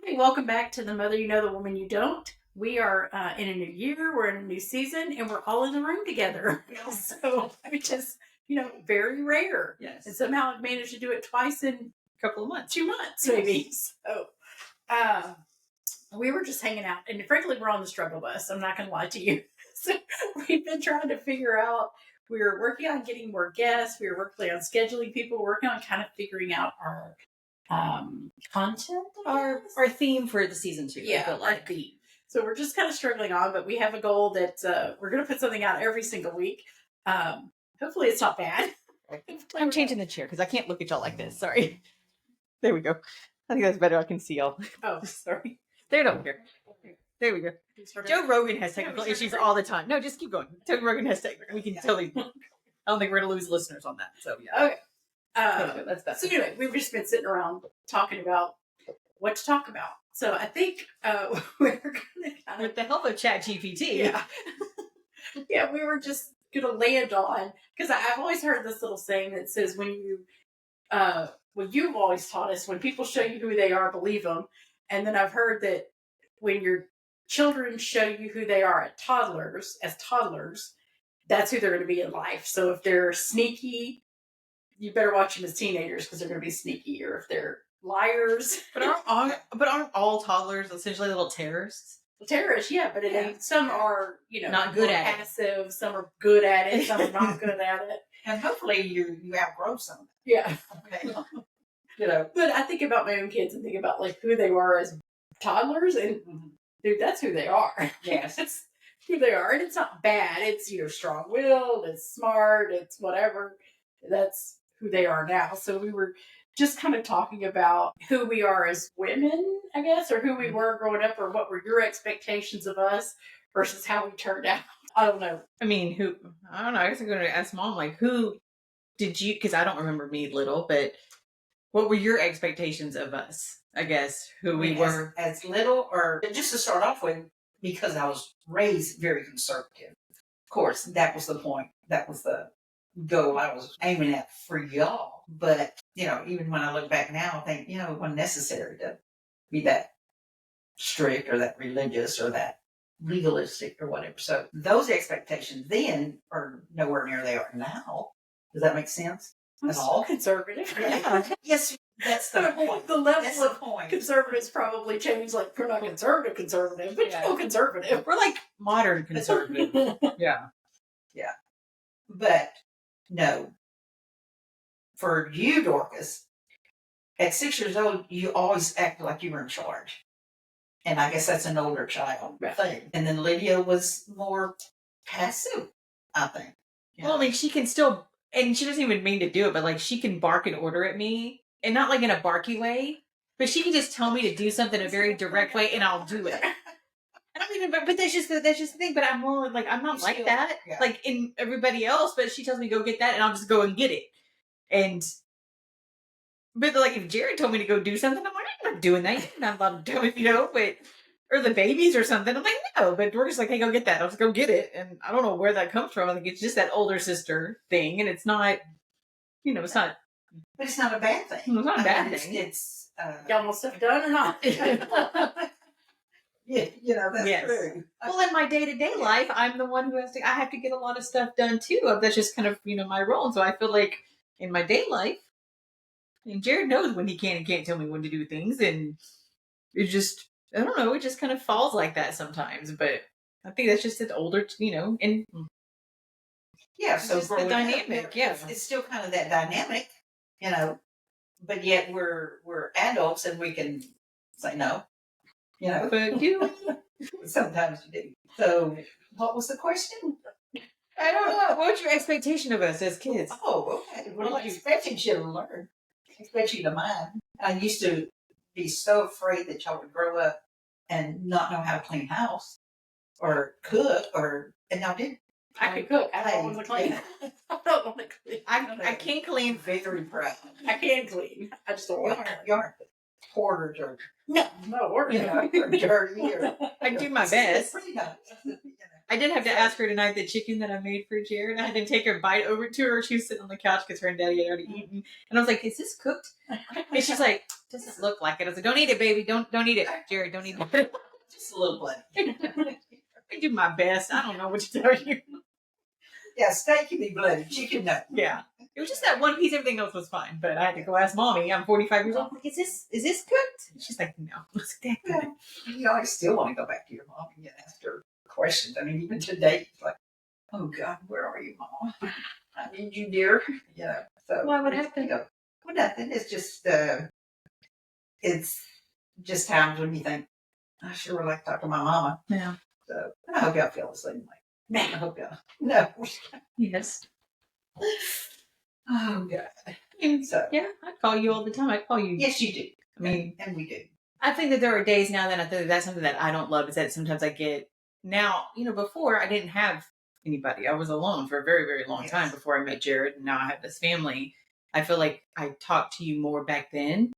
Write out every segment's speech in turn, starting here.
Hey, welcome back to The Mother You Know, The Woman You Don't. We are in a new year, we're in a new season, and we're all in the room together. So, which is, very rare. Yes. And somehow I've managed to do it twice in a couple of months. 2 months, maybe. So, we were just hanging out, and frankly, we're on the struggle bus. I'm not going to lie to you. So, we've been trying to figure out, we were working on getting more guests, we were working on scheduling people, working on kind of figuring out our content, Our theme for the season 2. Yeah, our theme. So we're just kind of struggling on, but we have a goal that we're going to put something out every single week. Hopefully it's not bad. I'm changing the chair because I can't look at y'all like this. Sorry. There we go. I think that's better. I can see y'all. Oh, sorry. They don't care. There we go. Joe Rogan has technical issues all the time. No, just keep going. Joe Rogan has technical. We can totally. I don't think we're going to lose listeners on that. So yeah. Okay. That's better. So anyway, we've just been sitting around talking about what to talk about. So I think we're going to with the help of ChatGPT. Yeah. Yeah, we were just going to land on, because I've always heard this little saying that says when you, well, you've always taught us when people show you who they are, believe them. And then I've heard that when your children show you who they are as toddlers, that's who they're going to be in life. So if they're sneaky, you better watch them as teenagers because they're going to be sneaky. Or if they're liars. But aren't all toddlers essentially little terrorists? Well, terrorists, yeah, but some are, not good at passive, some are good at it, some are not good at it. And hopefully you outgrow some of that. Yeah. Okay. But I think about my own kids and think about like who they were as toddlers, and dude, that's who they are. Yes. That's who they are. And it's not bad. It's, strong-willed, it's smart, it's whatever. That's who they are now. So we were just kind of talking about who we are as women, I guess, or who we were growing up, or what were your expectations of us versus how we turned out. I don't know. I mean, I don't know. I guess I'm going to ask Mom, like, who did you, because I don't remember me little, but what were your expectations of us? I guess, who we were. As little, or just to start off with, because I was raised very conservative. Of course, that was the point. That was the goal I was aiming at for y'all. But, even when I look back now, I think, it wasn't necessary to be that strict or that religious or that legalistic or whatever. So those expectations then are nowhere near they are now. Does that make sense? At all conservative. Yeah. Yes, that's the point. The level of conservatives probably changed. Like, we're not conservative, but still conservative. We're like modern conservative. Yeah. Yeah. But no. For you, Dorcas, at 6 years old, you always acted like you were in charge. And I guess that's an older child thing. And then Lydia was more passive, I think. Yeah. Well, I mean, she can still, and she doesn't even mean to do it, but like she can bark and order at me, and not like in a barky way, but she can just tell me to do something in a very direct way, and I'll do it. I don't even, but that's just the thing. But I'm more like, I'm not like that, like in everybody else. But she tells me go get that, and I'll just go and get it. But like if Jared told me to go do something, I'm like, I'm not doing that. You're not allowed to do it, but or the babies or something. I'm like, no. But we're just like, hey, go get that. I'll just go get it. And I don't know where that comes from. I think it's just that older sister thing, and it's not, it's not. But it's not a bad thing. It's not a bad thing. It's y'all want stuff done or not? Yeah, that's true. Well, in my day-to-day life, I'm the one who I have to get a lot of stuff done too. That's just kind of, my role. And so I feel like in my day life, and Jared knows when he can and can't tell me when to do things. And it just, I don't know, it just kind of falls like that sometimes. But I think that's just an older, and yeah, so it's the dynamic. It's still kind of that dynamic, but yet we're adults and we can say no. But you sometimes you do. So, what was the question? I don't know. What was your expectation of us as kids? Oh, okay. Well, I expected you to learn. I expect you to mind. I used to be so afraid that y'all would grow up and not know how to clean house or cook, and y'all didn't. I can cook. I don't want to clean. I don't want to clean. I can clean. Very proud. I can clean. I just don't want to. You aren't porters or dirty. Or I do my best. Pretty nice. I did have to ask her tonight the chicken that I made for Jared. I had to take her bite over to her. She was sitting on the couch because her and Daddy had already eaten. And I was like, is this cooked? And she's like, doesn't look like it. I was like, don't eat it, baby. Don't eat it, Jared. Don't eat it. Just a little bloody. I do my best. I don't know what to tell you. Yeah, steak can be bloody. Chicken, no. Yeah. It was just that one piece. Everything else was fine. But I had to go ask Mommy. I'm 45 years old. I'm like, is this cooked? And she's like, no. I was like, that good. You know, I still want to go back to your mom and ask her questions. I mean, even today, it's like, oh God, where are you, Mom? I need you, dear. You know, so Why? What happened? You know, well, nothing. It's just times when you think, I sure would like to talk to my mama. Yeah. So I hope y'all feel the same way. Man, I hope y'all. No. Yes. Oh God. So Yeah, I call you all the time. I call you. yes, you do. I mean, and we do. I think that there are days now that I think that's something that I don't love is that sometimes I get now, before I didn't have anybody. I was alone for a very, very long time before I met Jared, and now I have this family. I feel like I talked to you more back then.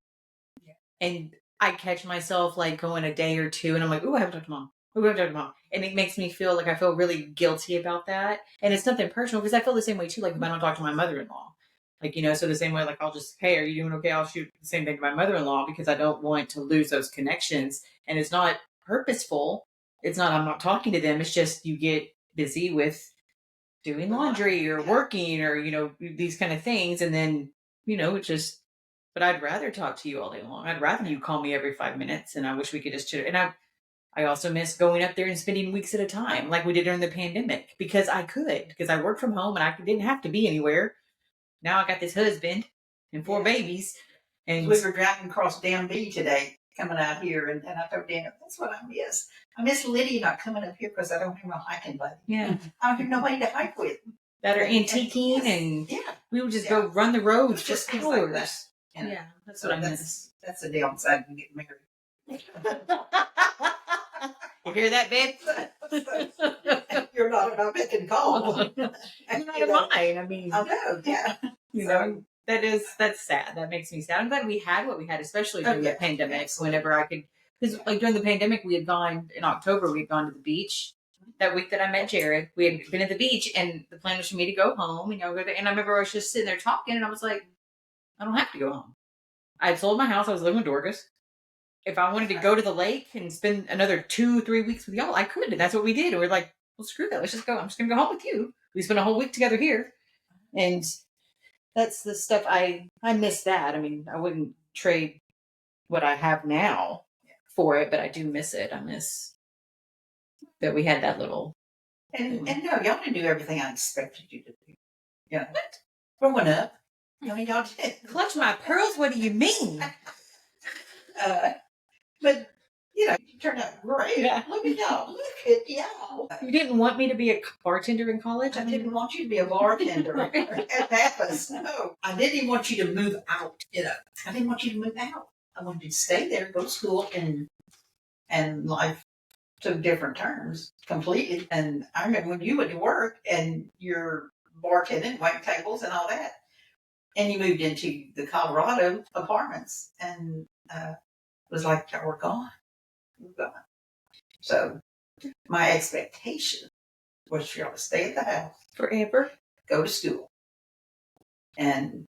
Yeah. And I catch myself like going a day or two and I'm like, ooh, I haven't talked to Mom. Ooh, I haven't talked to Mom. And it makes me feel like I feel really guilty about that. And it's nothing personal because I feel the same way too. Like if I don't talk to my mother-in-law, like, so the same way, like I'll just, hey, are you doing okay? I'll shoot the same thing to my mother-in-law because I don't want to lose those connections. And it's not purposeful. It's not, I'm not talking to them. It's just you get busy with doing laundry or working or, these kind of things. And then, it just, but I'd rather talk to you all day long. I'd rather you call me every 5 minutes and I wish we could just chill. And I also miss going up there and spending weeks at a time like we did during the pandemic because I could, because I worked from home and I didn't have to be anywhere. Now I got this husband and 4 babies. And we were driving across Dam B today, coming out here, and I told Daniel, that's what I miss. I miss Lydia not coming up here because I don't have no hiking buddy. Yeah. I don't have nobody to hike with. That are antiquing and we would just go run the roads just for things like hours. that. Yeah, that's what I miss. That's the downside of getting married. You hear that, babe? You're not about making calls. You're not in mine. I mean, I know, yeah. That's sad. That makes me sad. I'm glad we had what we had, especially during the pandemic. Whenever I could, because like during the pandemic, we had gone in October. We had gone to the beach that week that I met Jared. We had been at the beach, and the plan was for me to go home and go there. And I remember I was just sitting there talking, and I was like, I don't have to go home. I had sold my house. I was living with Dorcas. If I wanted to go to the lake and spend another 2-3 weeks with y'all, I could. And that's what we did. And we're like, well, screw that. Let's just go. I'm just going to go home with you. We spent a whole week together here. And that's the stuff I miss that. I mean, I wouldn't trade what I have now for it, but I do miss it. I miss that we had that little. And no, y'all didn't do everything I expected you to do. You know, growing up, y'all did. Clutch my pearls? What do you mean? But, you turned out great. Yeah. Look at y'all. Look at y'all. You didn't want me to be a bartender in college? I didn't want you to be a bartender at Pappas. No. I didn't even want you to move out. I didn't want you to move out. I wanted you to stay there, go to school, and life took different turns completely. And I remember when you went to work and you're bartending, waiting tables and all that. And you moved into the Colorado apartments and it was like, we're gone. We're gone. So my expectation was for y'all to stay at the house Forever. go to school, and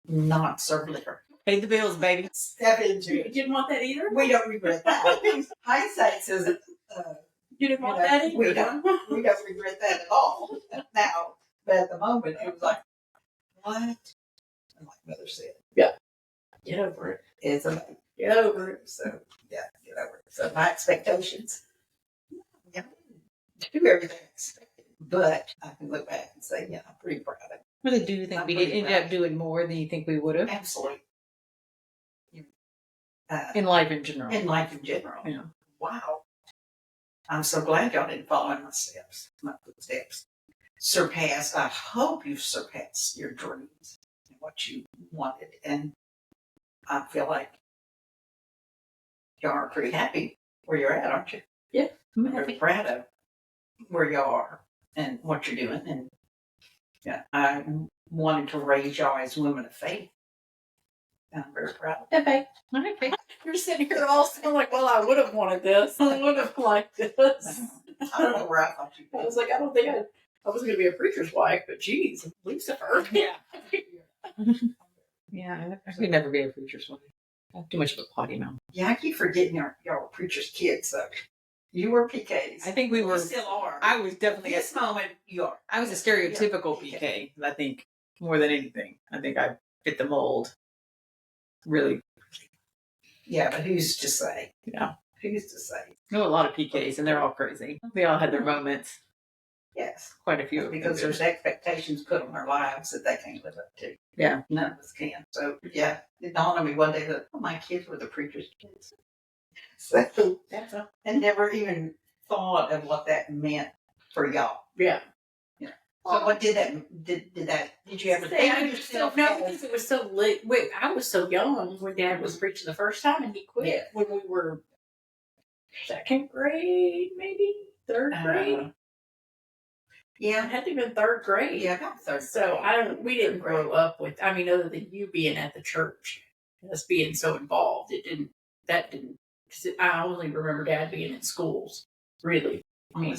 not serve liquor. Pay the bills, baby. Step into You it. didn't want that either? We don't regret that. Hindsight says You didn't want that either? we don't regret that at all now. But at the moment, it was like, what? And like Mother said, Get over it. it's a Get over it. So, yeah, get over it. So my expectations, do everything I expected. But I can look back and say, I'm pretty proud of it. Really, do you think we did end up doing more than you think we would have? Absolutely. In life in general. In life in general. Yeah. Wow. I'm so glad y'all didn't follow in my steps. My footsteps. Surpassed. I hope you've surpassed your dreams and what you wanted. And I feel like y'all are pretty happy where you're at, aren't you? Yeah. I'm very proud of where you are and what you're doing. And I wanted to raise y'all as women of faith. And I'm very proud of it. Okay. Okay. You're sitting here all still like, well, I would have wanted this. I would have liked this. I don't know where I thought you'd be. I was like, I don't think I was going to be a preacher's wife, but geez, Lucifer. Yeah. Yeah, I could never be a preacher's wife. I have too much of a potty mouth. Yeah, I keep forgetting y'all were preacher's kids, so you were PKs. I think we were. You still are. I was definitely. At this moment, you are. I was a stereotypical PK. I think more than anything. I think I fit the mold. Really. Yeah, but who's to say? Yeah. Who's to say? I know a lot of PKs, and they're all crazy. They all had their moments. Yes. Quite a few. Because there's expectations put on their lives that they can't live up to. Yeah. None of us can. So, yeah, it dawned on me one day that my kids were the preacher's kids. So, I never even thought of what that meant for y'all. Yeah. So what did that, did you ever think yourself? No, because it was so late. Wait, I was so young when Dad was preaching the first time, and he quit when we were second grade, maybe third grade. Yeah, it had to have been third grade. Yeah, about third. So we didn't grow up with. I mean, other than you being at the church, and us being so involved, that didn't. Cause I only remember Dad being in schools. Really, I mean,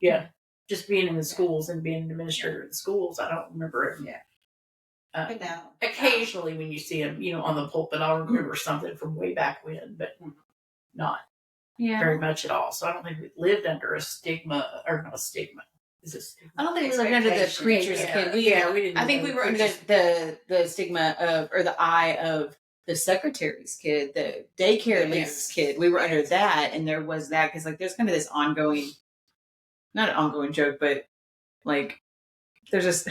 yeah. Just being in the schools and being an administrator in the schools, I don't remember him. But now, occasionally when you see him, on the pulpit, I'll remember something from way back when, but not very much at all. So I don't think we lived under a stigma, or not a stigma. Is this? I don't think we lived under the preacher's kid. We didn't. I think we were under the stigma of, or the eye of the secretary's kid, the daycare leader's kid. We were under that, and there was that because there's kind of this ongoing. Not an ongoing joke, but there's this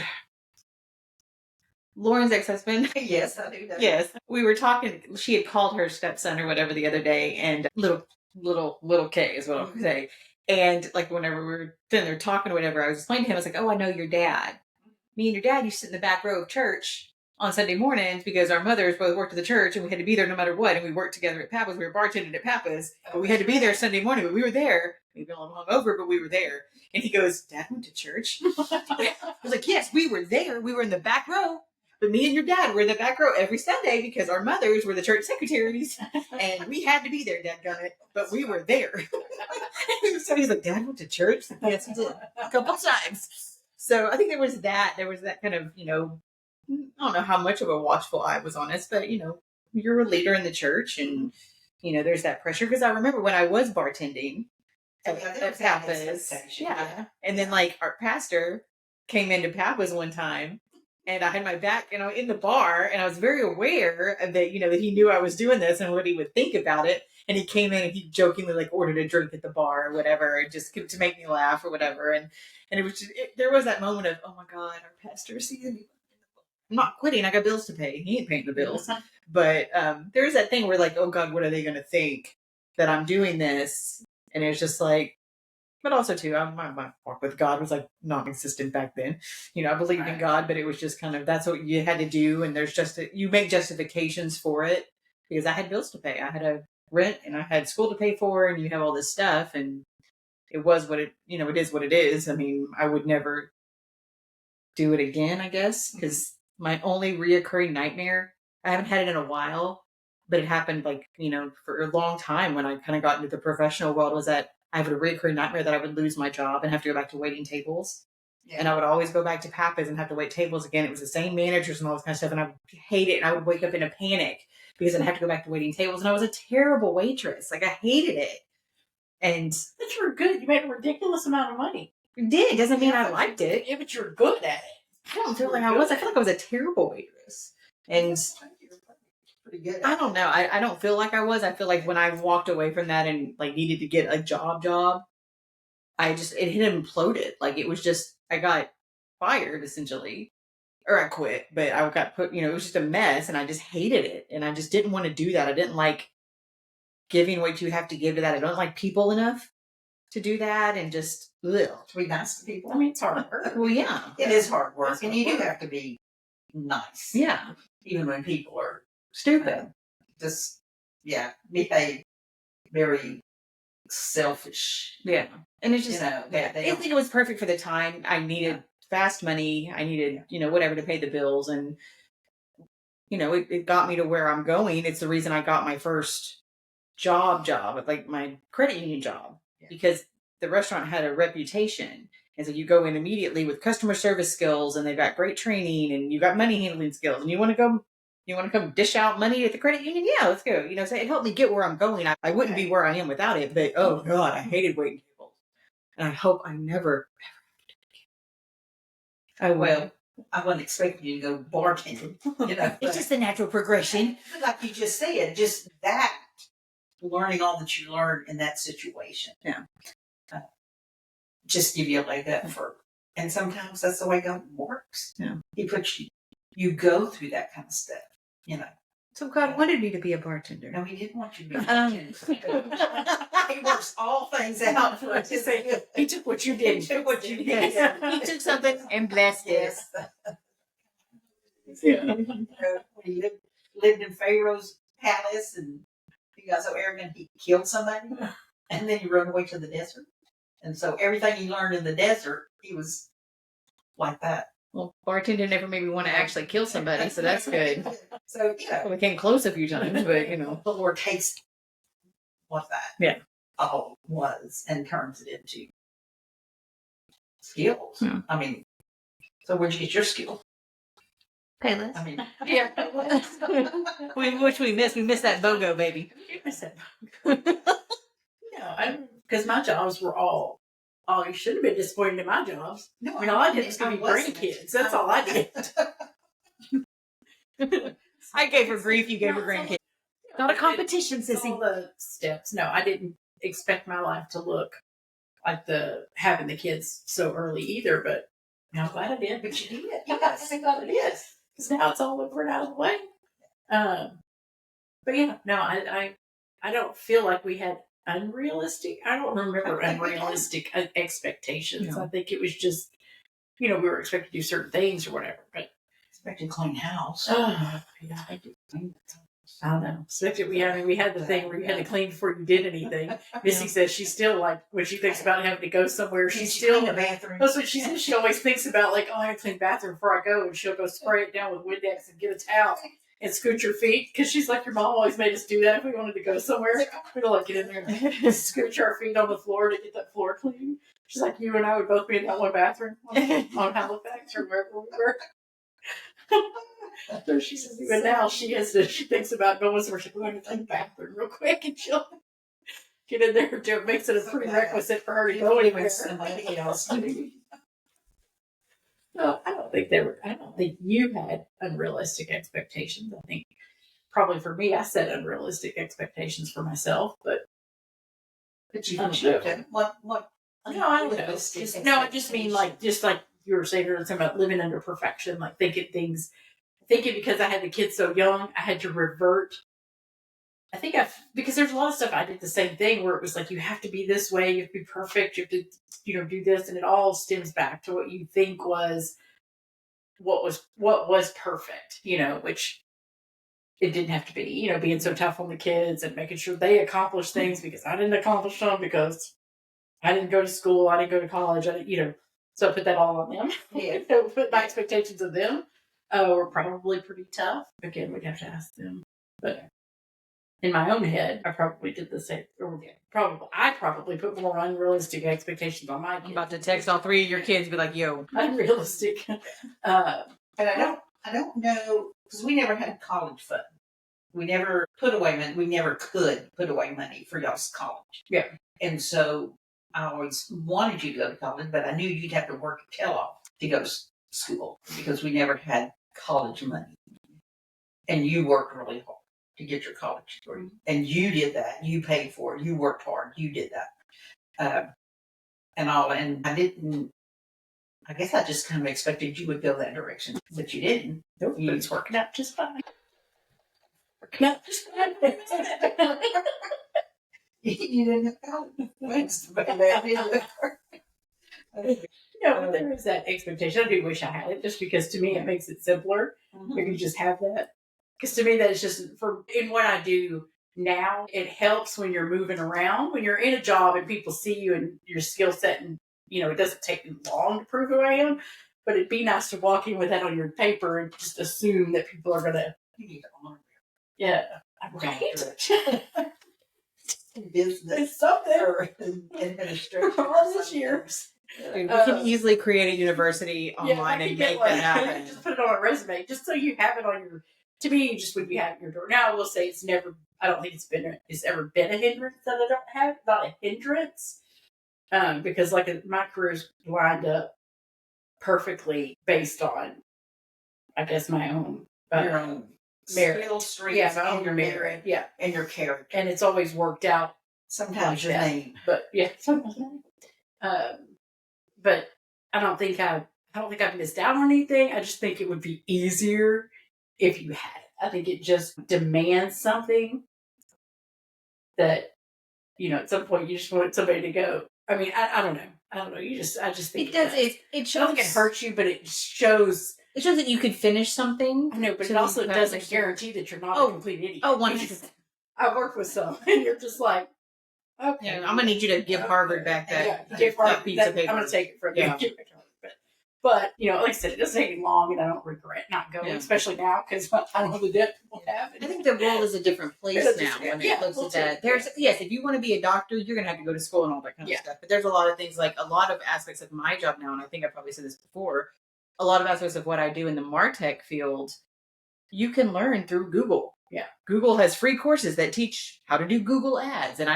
Lauren's ex-husband. Yes, I do. Yes, we were talking. She had called her stepson or whatever the other day, and little K is what I'm gonna say. And whenever we were sitting there talking or whatever, I was explaining to him. I was like, "Oh, I know your dad. Me and your dad used to sit in the back row of church on Sunday mornings because our mothers both worked at the church and we had to be there no matter what. And we worked together at Papa's. We were bartending at Papa's, but we had to be there Sunday morning. But we were there. Maybe a little hungover, but we were there." And he goes, "Dad went to church?" I was like, "Yes, we were there. We were in the back row. But me and your dad were in the back row every Sunday because our mothers were the church secretaries. And we had to be there, dadgummit. But we were there." So he's like, "Dad went to church?" Like, "Yes, he did. A couple times." So I think there was that kind of, I don't know how much of a watchful eye was on us, but, you're a leader in the church and, there's that pressure. Because I remember when I was bartending at Papa's. Yeah. And then our pastor came into Papa's one time and I had my back, in the bar and I was very aware of that, that he knew I was doing this and what he would think about it. And he came in and he jokingly ordered a drink at the bar or whatever, just to make me laugh or whatever. And it was just, there was that moment of, oh my God, our pastor sees me. I'm not quitting. I got bills to pay. He ain't paying the bills. But there's that thing where oh God, what are they going to think that I'm doing this? And it's just but also too, my walk with God was non-existent back then. I believed in God, but it was just kind of, that's what you had to do. And there's you make justifications for it because I had bills to pay. I had a rent and I had school to pay for, and you have all this stuff. And it was what it is what it is. I mean, I would never do it again, I guess, because my only reoccurring nightmare, I haven't had it in a while, but it happened for a long time when I kind of got into the professional world, was that I have a reoccurring nightmare that I would lose my job and have to go back to waiting tables. Yeah. And I would always go back to Papa's and have to wait tables again. It was the same managers and all this kind of stuff. And I would hate it. And I would wake up in a panic because I'd have to go back to waiting tables. And I was a terrible waitress. I hated it. And but you were good. You made a ridiculous amount of money. You did. Doesn't mean I liked it. Yeah, but you're good at it. I don't feel like I was. I feel like I was a terrible waitress. And pretty good. I don't know. I don't feel like I was. I feel like when I walked away from that and needed to get a job, it had imploded. It was just, I got fired essentially, or I quit, but I got put, it was just a mess and I just hated it. And I just didn't want to do that. I didn't like giving what you have to give to that. I don't like people enough to do that and just, ugh. To be nice to people. I mean, it's hard work. Well, yeah. It is hard work. And you do have to be nice. Yeah. Even when people are stupid. Just, behave very selfish. Yeah. And it's just, I think it was perfect for the time. I needed fast money. I needed, whatever to pay the bills. And, it got me to where I'm going. It's the reason I got my first job, my credit union job, because the restaurant had a reputation. And so you go in immediately with customer service skills and they've got great training and you've got money handling skills and you want to go You want to come dish out money at the credit union? Yeah, let's go. You know, so it helped me get where I'm going. I wouldn't be where I am without it, but oh God, I hated waiting tables. And I hope I never, ever. Well, I wasn't expecting you to go bartending. You know, It's just a natural progression. but like you just said, just that, learning all that you learned in that situation. Yeah. Just give you a leg up for, and sometimes that's the way God works. Yeah. He puts you go through that kind of stuff, you know. So God wanted me to be a bartender. No, he didn't want you to be a bartender. He works all things out for us. He took what you did. He took what you did. Yes. He took something and blessed it. Yes. When he lived in Pharaoh's palace and he got so arrogant he killed somebody and then he ran away to the desert. And so everything he learned in the desert, he was like that. Well, bartender never made me want to actually kill somebody, so that's good. So, you know, We came close a few times, but you know. the Lord takes what that all was and turns it into skills. Yeah. I mean, so where'd you get your skill? Payless. I mean, Yeah. Which we missed. We missed that BOGO, baby. Yeah, because my jobs were all. Oh, you shouldn't have been disappointed in my jobs. no, I mean, all I did was give me wasn't. grandkids. That's all I did. I gave her grief. You gave her grandkids. Not a competition, All sissy. the steps. No, I didn't expect my life to look like having the kids so early either. But I'm glad I did. But you did. Yes, I'm glad I did. Because now it's all over and out of the way. But yeah, no, I don't feel like we had unrealistic. I don't remember unrealistic expectations. No. I think it was just, we were expected to do certain things or whatever. But Expected to clean house. yeah, I do. I don't know. Expected. We had the thing where you had to clean before you did anything. Missy says she's still like when she thinks about having to go somewhere. She's still in the bathroom. That's what she says. She always thinks about like, oh, I gotta clean the bathroom before I go, and she'll go spray it down with Windex and get a towel and scoot your feet because she's like, your mom always made us do that if we wanted to go somewhere. We'd like get in there and scoot our feet on the floor to get that floor clean. She's like, you and I would both be in that one bathroom on Halifax or wherever we were. So she says even now she thinks about going somewhere. She's going to clean the bathroom real quick, and she'll get in there. It makes it a prerequisite for her to go anywhere. Somebody else. No, I don't think you had unrealistic expectations. I think probably for me, I set unrealistic expectations for myself, but you should have. What? no, I don't know. I just mean like you were saying earlier, something about living under perfection, like thinking because I had the kids so young, I had to revert. I think because there's a lot of stuff I did the same thing where it was like, you have to be this way, you have to be perfect, you have to, do this. And it all stems back to what you think was, what was perfect, which it didn't have to be, being so tough on the kids and making sure they accomplish things because I didn't accomplish them because I didn't go to school, I didn't go to college, so I put that all on them. Yeah. Put my expectations of them were probably pretty tough. Again, we'd have to ask them. But in my own head, I probably did the same. I probably put more unrealistic expectations on my kids. I'm about to text all three of your kids, be like, "Yo, Unrealistic. And I don't know, because we never had college fund. We never put away money. We never could put away money for y'all's college. Yeah. And so I always wanted you to go to college, but I knew you'd have to work a tail off to go to school because we never had college money. And you worked really hard to get your college degree. And you did that. You paid for it. You worked hard. You did that. And I guess I just kind of expected you would go that direction, but you didn't. Nope, but it's working out just fine. Working out just fine. You didn't have college. Thanks for that either. But there is that expectation. I do wish I had it, just because to me it makes it simpler if you just have that. Because to me that is just in what I do now, it helps when you're moving around, when you're in a job and people see you and your skill set, and it doesn't take me long to prove who I am. But it'd be nice to walk in with that on your paper and just assume that people are gonna. You need to honor Yeah, right. Business. It's something. Or administration. All these years. we can easily create a university online I and could make get that happen." just put it on a resume, just so you have it on your to me, you just would be having your door. Now, I will say I don't think it's ever been a hindrance that I don't have, not a hindrance. Because like my career's lined up perfectly based on, I guess, my own your own merit. skill, strengths, Yeah, my and your own merit, yeah, and your character. and it's always worked out. Sometimes like your that. name, But yeah, sometimes. But I don't think I've missed out on anything. I just think it would be easier if you had it. I think it just demands something that, at some point you just want somebody to go. I mean, I don't know. I don't know. I just think It does. It shows. I don't think it hurts you, but it shows. It shows that you could finish something. I know, but it also doesn't guarantee that you're not a complete idiot. Oh, 100%. I work with some, and you're just like, okay. Yeah, I'm gonna need you to give Harvard back that, give Harvard that piece of paper. I'm gonna take it from you. Yeah. But like I said, it doesn't take me long, and I don't regret not going, especially now because I don't know the debt people have. I think the world is a different place now when it looks at that. There's if you want to be a doctor, you're gonna have to go to school and all that kind of stuff. But there's a lot of things, like a lot of aspects of my job now, and I think I probably said this before. A lot of aspects of what I do in the MarTech field, you can learn through Google. Yeah, Google has free courses that teach how to do Google ads, and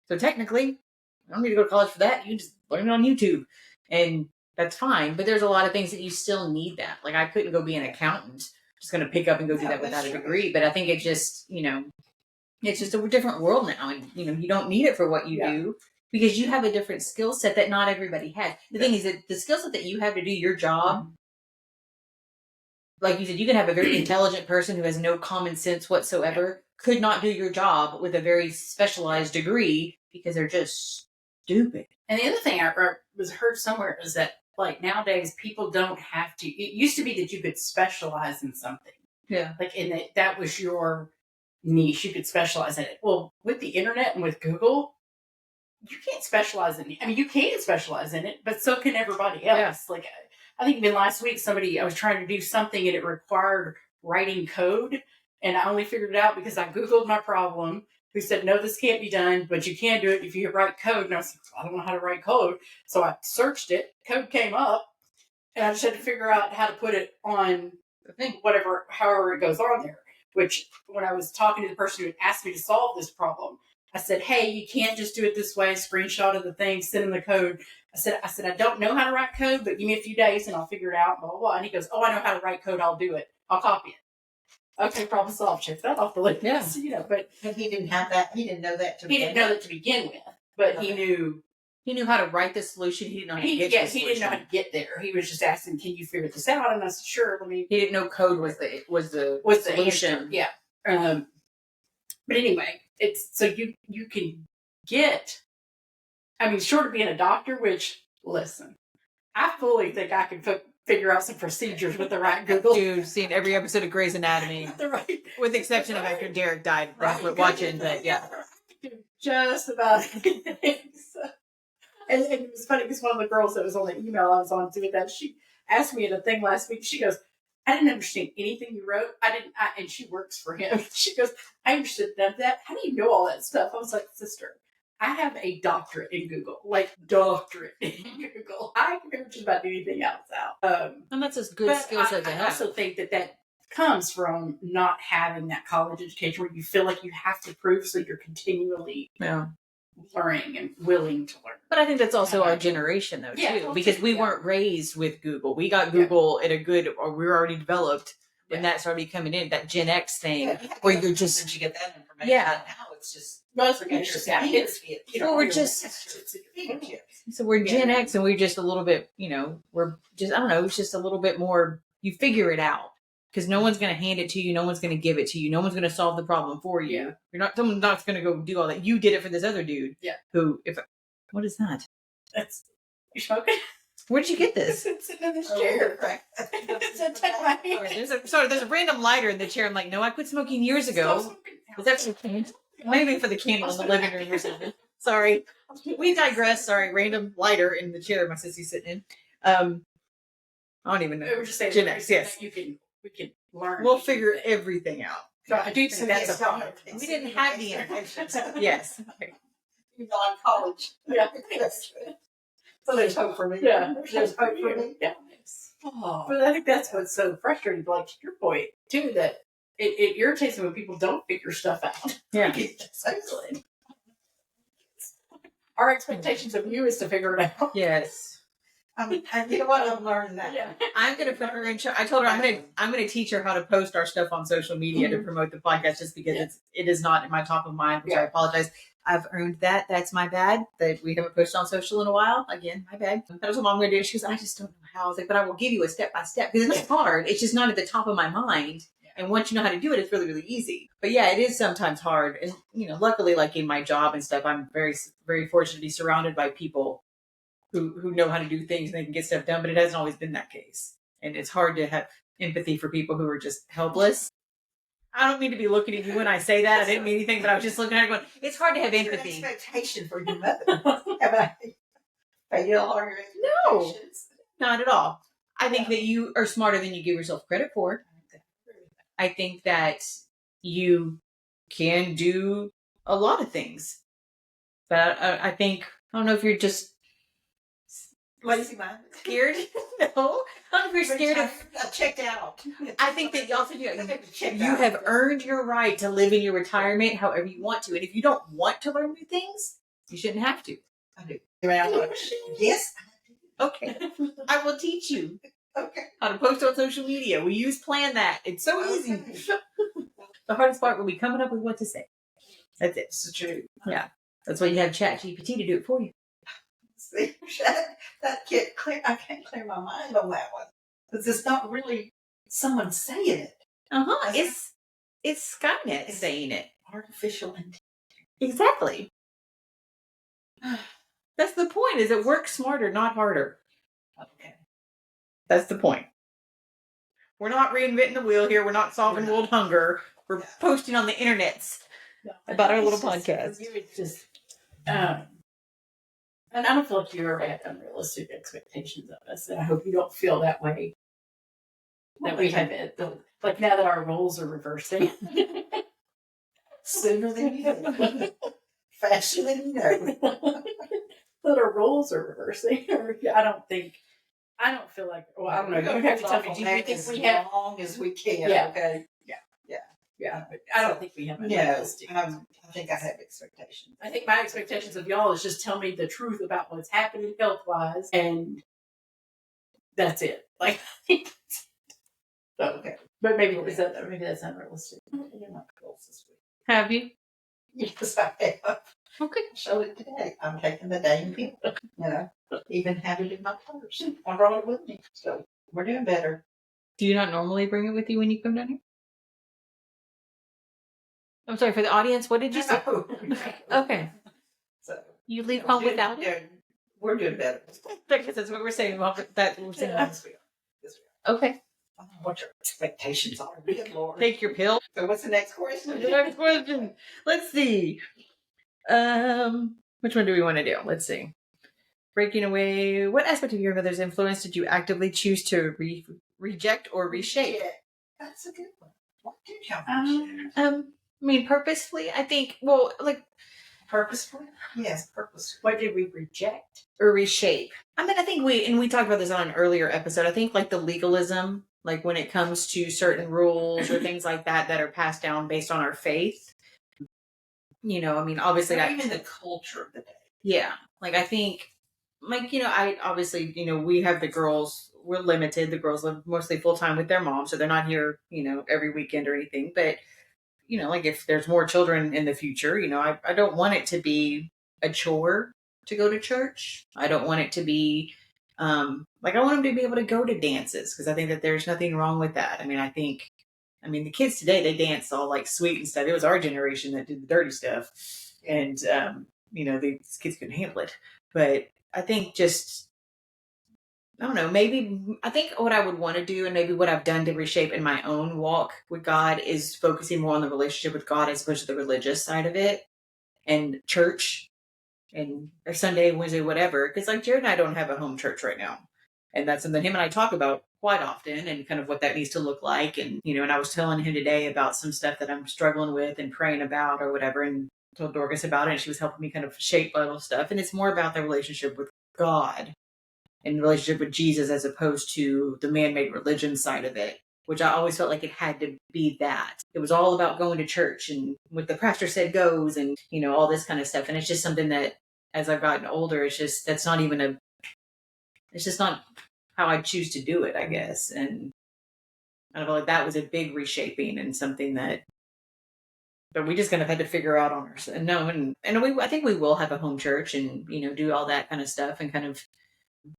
so technically, I don't need to go to college for that. You can just learn it on YouTube, and that's fine. But there's a lot of things that you still need that. Like I couldn't go be an accountant, just going to pick up and go do that without a degree. But I think it just, it's just a different world now, and you don't need it for what you do because you have a different skill set that not everybody has. The thing is that the skill set that you have to do your job. Like you said, you can have a very intelligent person who has no common sense whatsoever, could not do your job with a very specialized degree because they're just stupid. And the other thing I was heard somewhere is that, like, nowadays people don't have to. It used to be that you could specialize in something. Yeah. Like, that was your niche. You could specialize in it. Well, with the internet and with Google, you can't specialize in it. I mean, you can specialize in it, but so can everybody else. Yeah. Like, I think even last week, I was trying to do something and it required writing code. And I only figured it out because I Googled my problem. Who said, no, this can't be done, but you can do it if you write code. And I was like, I don't know how to write code. So I searched it. Code came up. And I just had to figure out how to put it on the thing, however it goes on there. Which, when I was talking to the person who had asked me to solve this problem, I said, hey, you can't just do it this way. Screenshot of the thing, send him the code. I said, I don't know how to write code, but give me a few days and I'll figure it out, blah, blah, blah. And he goes, oh, I know how to write code. I'll do it. I'll copy it. Okay, problem solved. Check that off the list. Yeah. But he didn't have that. He didn't know that. To begin with. But he knew how to write the solution. He didn't know how to get the solution. He didn't know how to get there. He was just asking, "Can you figure this out?" And I said, "Sure." He didn't know code was the solution. Yeah. But anyway, it's so you can get. I mean, short of being a doctor, which listen, I fully think I can figure out some procedures with the right Google. Dude, seen every episode of Grey's Anatomy, with the exception of after Derek died. We're watching, but yeah, just about anything. And it was funny because one of the girls that was on the email I was on doing that, she asked me in a thing last week. She goes, "I didn't understand anything you wrote. And she works for him. She goes, I understood none of that. How do you know all that stuff?" I was like, "Sister, I have a doctorate in Google, doctorate in Google. I can figure just about anything else out." And that's a good skill set to have. I also think that comes from not having that college education where you feel like you have to prove, so you're continually learning and willing to learn. But I think that's also our generation, though, too, because we weren't raised with Google. We got Google at or we were already developed when that started coming in, that Gen X thing, where you're just... Did you get that information? Yeah. Now it's just... So we're Gen X, and we're just a little bit, it's just a little bit more, you figure it out. Because no one's going to hand it to you. No one's going to give it to you. No one's going to solve the problem for you. Yeah. Someone's not going to go do all that. You did it for this other dude. Yeah. What is that? You smoking? Where'd you get this? It's sitting in this chair. There's a random lighter in the chair. I'm like, no, I quit smoking years ago. Was that maybe for the candle in the living room or something? Sorry. We digress. Sorry. Random lighter in the chair my sissy's sitting in. I don't even know. We're just saying Gen X, yes. We can learn. We'll figure everything out. So I do think that's a problem. We didn't have the information. Yes. You're non-college. Yeah. So there's hope for me. Yeah. There's hope for me. Yeah. Yes. Oh, But I think that's what's so frustrating. Like to your point too, that it irritates me when people don't figure stuff out. Yeah. Excellent. Our expectations of you is to figure it out. Yes. and you know what? I've learned that. Yeah. I'm gonna put her in charge. I told her I'm gonna teach her how to post our stuff on social media to promote the podcast, just because it is not in my top of mind, which I apologize. I've earned that. That's my bad. That we haven't posted on social in a while. Again, my bad. That was what Mom gonna do. She goes, I just don't know how. I was like, but I will give you a step by step, because it's not hard. It's just not at the top of my mind. And once you know how to do it, it's really, really easy. But yeah, it is sometimes hard. And luckily, like in my job and stuff, I'm very, very fortunate to be surrounded by people who know how to do things and they can get stuff done, but it hasn't always been that case. And it's hard to have empathy for people who are just helpless. I don't mean to be looking at you when I say that. I didn't mean anything, but I was just looking at her going, it's hard to have empathy. Your expectation for your mother. Have I failed all your expectations? No, not at all. I think that you are smarter than you give yourself credit for. I think that you can do a lot of things. But I think, I don't know if you're just Lazy mind. scared. No, I don't know if you're scared of. I checked out. I think that also you have earned your right to live in your retirement however you want to, and if you don't want to learn new things, you shouldn't have to. I do. Yes. Okay, I will teach you Okay. how to post on social media. We use Plan That. It's so easy. Okay. The hardest part will be coming up with what to say. That's it. It's true. Yeah, that's why you have ChatGPT to do it for you. See, that can't clear. I can't clear my mind on that one because it's not really someone saying it. It's Skynet saying it. Artificial intelligence. Exactly. That's the point. Is it works smarter, not harder. Okay. That's the point. We're not reinventing the wheel here. We're not solving world hunger. We're posting on the internets about our little podcast. You would just, and I don't feel like you ever have unrealistic expectations of us, and I hope you don't feel that way. That we have it, like now that our roles are reversing. Sooner than you know. Faster than you know. That our roles are reversing. I don't feel like. Well, I don't know. You have to tell me. Do you think we have? As long as we can. Yeah. Okay. Yeah, but I don't think we have. No, Unrealistic. I think I have expectations. I think my expectations of y'all is just tell me the truth about what's happening health wise, and that's it. Like, Okay. but maybe that's unrealistic. You're not close this week. Have you? Yes, I have. Okay. Showed it today. I'm taking the dang pill. Even had it in my purse. I brought it with me. So we're doing better. Do you not normally bring it with you when you come down here? I'm sorry, for the audience, what did you say? Okay. So You leave home without it? We're doing better. Because that's what we're saying. That we're saying. Yes, we are. Yes, we are. Okay. I don't know what your expectations are. Good Lord. Take your pill. So what's the next question? The next question. Let's see. Which one do we want to do? Let's see. Breaking away. What aspect of your mother's influence did you actively choose to reject or reshape? That's a good one. What did y'all I mean, purposefully, I think, well, like, purposefully? Yes, purposefully. What did we reject? or reshape. I mean, I think we talked about this on an earlier episode. I think like the legalism, like when it comes to certain rules or things like that are passed down based on our faith. I mean, obviously, even the culture of the day. Yeah, like I think, like I obviously, we have the girls. We're limited. The girls live mostly full time with their mom, so they're not here, every weekend or anything. But like if there's more children in the future, I don't want it to be a chore to go to church. I don't want it to be I want them to be able to go to dances because I think that there's nothing wrong with that. I mean, the kids today, they dance all like sweet and stuff. It was our generation that did the dirty stuff, and these kids couldn't handle it. But I think just, I don't know, maybe I think what I would want to do and maybe what I've done to reshape in my own walk with God is focusing more on the relationship with God as opposed to the religious side of it and church and or Sunday, Wednesday, whatever. Because like Jared and I don't have a home church right now. And that's something him and I talk about quite often and kind of what that needs to look like. And, and I was telling him today about some stuff that I'm struggling with and praying about or whatever. And told Dorcas about it. And she was helping me kind of shape little stuff. And it's more about the relationship with God and relationship with Jesus as opposed to the man-made religion side of it, which I always felt like it had to be that. It was all about going to church and what the pastor said goes and, all this kind of stuff. And it's just something that as I've gotten older, it's just not how I choose to do it, I guess. And I feel like that was a big reshaping and something that we just kind of had to figure out on ourselves. I think we will have a home church and, do all that kind of stuff and kind of,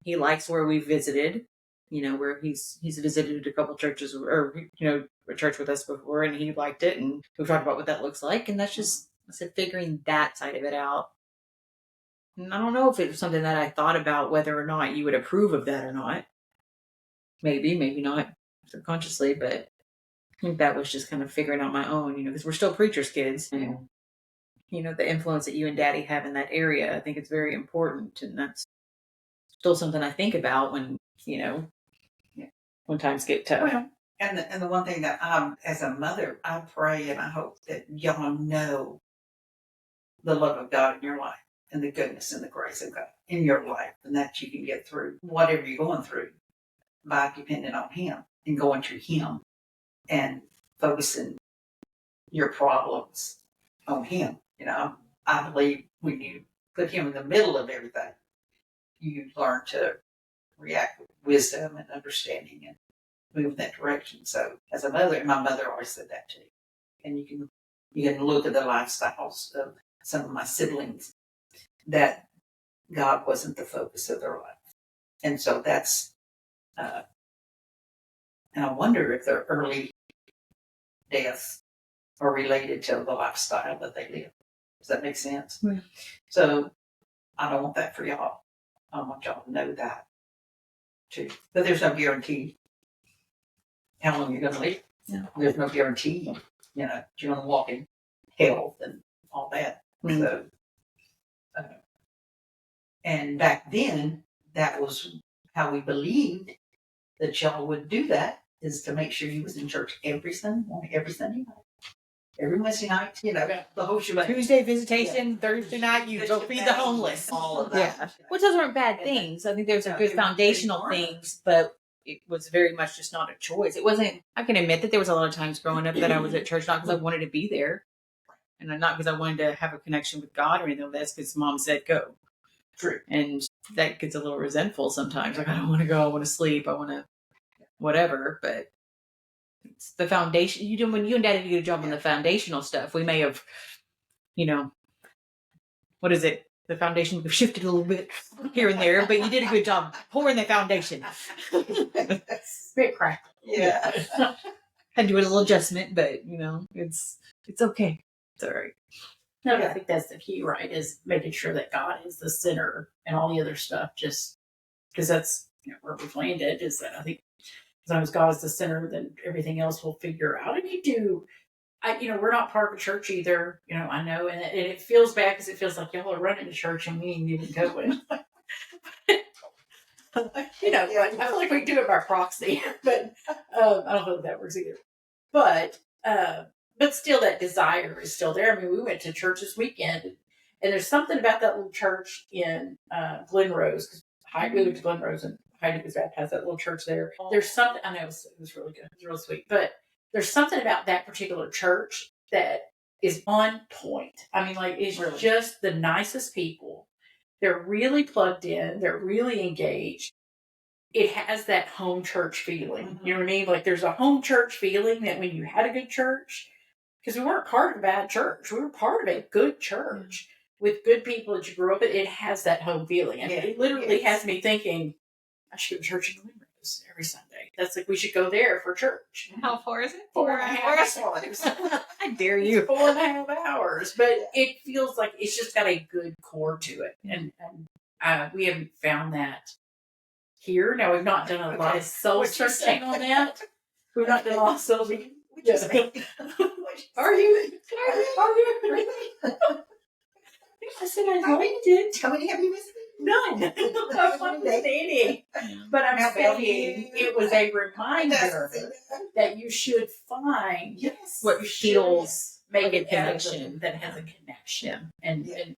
he likes where we visited, where he's visited a couple churches or, a church with us before and he liked it. And we've talked about what that looks like. And that's just, I said, figuring that side of it out. And I don't know if it was something that I thought about whether or not you would approve of that or not. Maybe not subconsciously, but I think that was just kind of figuring out my own, because we're still preachers' kids. And, the influence that you and Daddy have in that area, I think it's very important. And that's still something I think about when, when times get tough. Well, and the one thing that as a mother, I pray and I hope that y'all know the love of God in your life and the goodness and the grace of God in your life, and that you can get through whatever you're going through by depending on Him and going to Him and focusing your problems on Him. I believe when you put Him in the middle of everything, you learn to react with wisdom and understanding and move in that direction. So as a mother, my mother always said that too. And you can look at the lifestyles of some of my siblings that God wasn't the focus of their life. And so that's, and I wonder if their early deaths are related to the lifestyle that they live. Does that make sense? Yeah. So I don't want that for y'all. I want y'all to know that too. But there's no guarantee how long you're going to live. Yeah. There's no guarantee, you're going to walk in health and all that. Mm-hmm. So, and back then, that was how we believed that y'all would do that, is to make sure you was in church every Sunday morning, every Sunday night, every Wednesday night, the whole shebang. Tuesday visitation, Thursday night, you go feed the homeless. All of that. Yeah. Which those weren't bad things. I think there's some good foundational things, but it was very much just not a choice. It wasn't, I can admit that there was a lot of times growing up that I was at church, not because I wanted to be there. And not because I wanted to have a connection with God or anything like that. That's because Mom said go. True. And that gets a little resentful sometimes. Like, I don't want to go. I want to sleep. I want to whatever. But it's the foundation. When you and Daddy did a good job on the foundational stuff, we may have, what is it? The foundation we've shifted a little bit here and there, but you did a good job pouring the foundation. Bit crack. Yeah. Had to do a little adjustment, but it's okay. It's all right. No, I think that's the key, right? Is making sure that God is the center and all the other stuff, just because that's where we've landed. Is that I think as long as God is the center, then everything else will figure out. And you do. We're not part of a church either. I know, and it feels bad because it feels like y'all are running the church and we ain't even going. I feel like we do it by proxy, but I don't know if that works either. But still, that desire is still there. I mean, we went to church this weekend, and there's something about that little church in Glen Rose. Because we went to Glen Rose, and Heidi was baptized at that little church there. There's something, I know it was really good. It was really sweet. But there's something about that particular church that is on point. I mean, it's really just the nicest people. They're really plugged in. They're really engaged. It has that home church feeling. Mm-hmm. You know what I mean? Like, there's a home church feeling that when you had a good church, because we weren't part of a bad church. We were part of a good church with good people that you grew up with. It has that home feeling. I mean, it literally has me thinking, I should go to church in Glen Rose every Sunday. That's like, we should go there for church. How far is it? 4.5 hours. I dare you. 4.5 hours. But it feels like it's just got a good core to it. And we haven't found that here. Now, we've not done a lot of soul searching on that. We've not done a lot of soul searching. Are you? I said I liked it. How many have you visited? None. I'm understanding. But I'm saying it was a reminder that you should find what feels make a connection that has a connection. And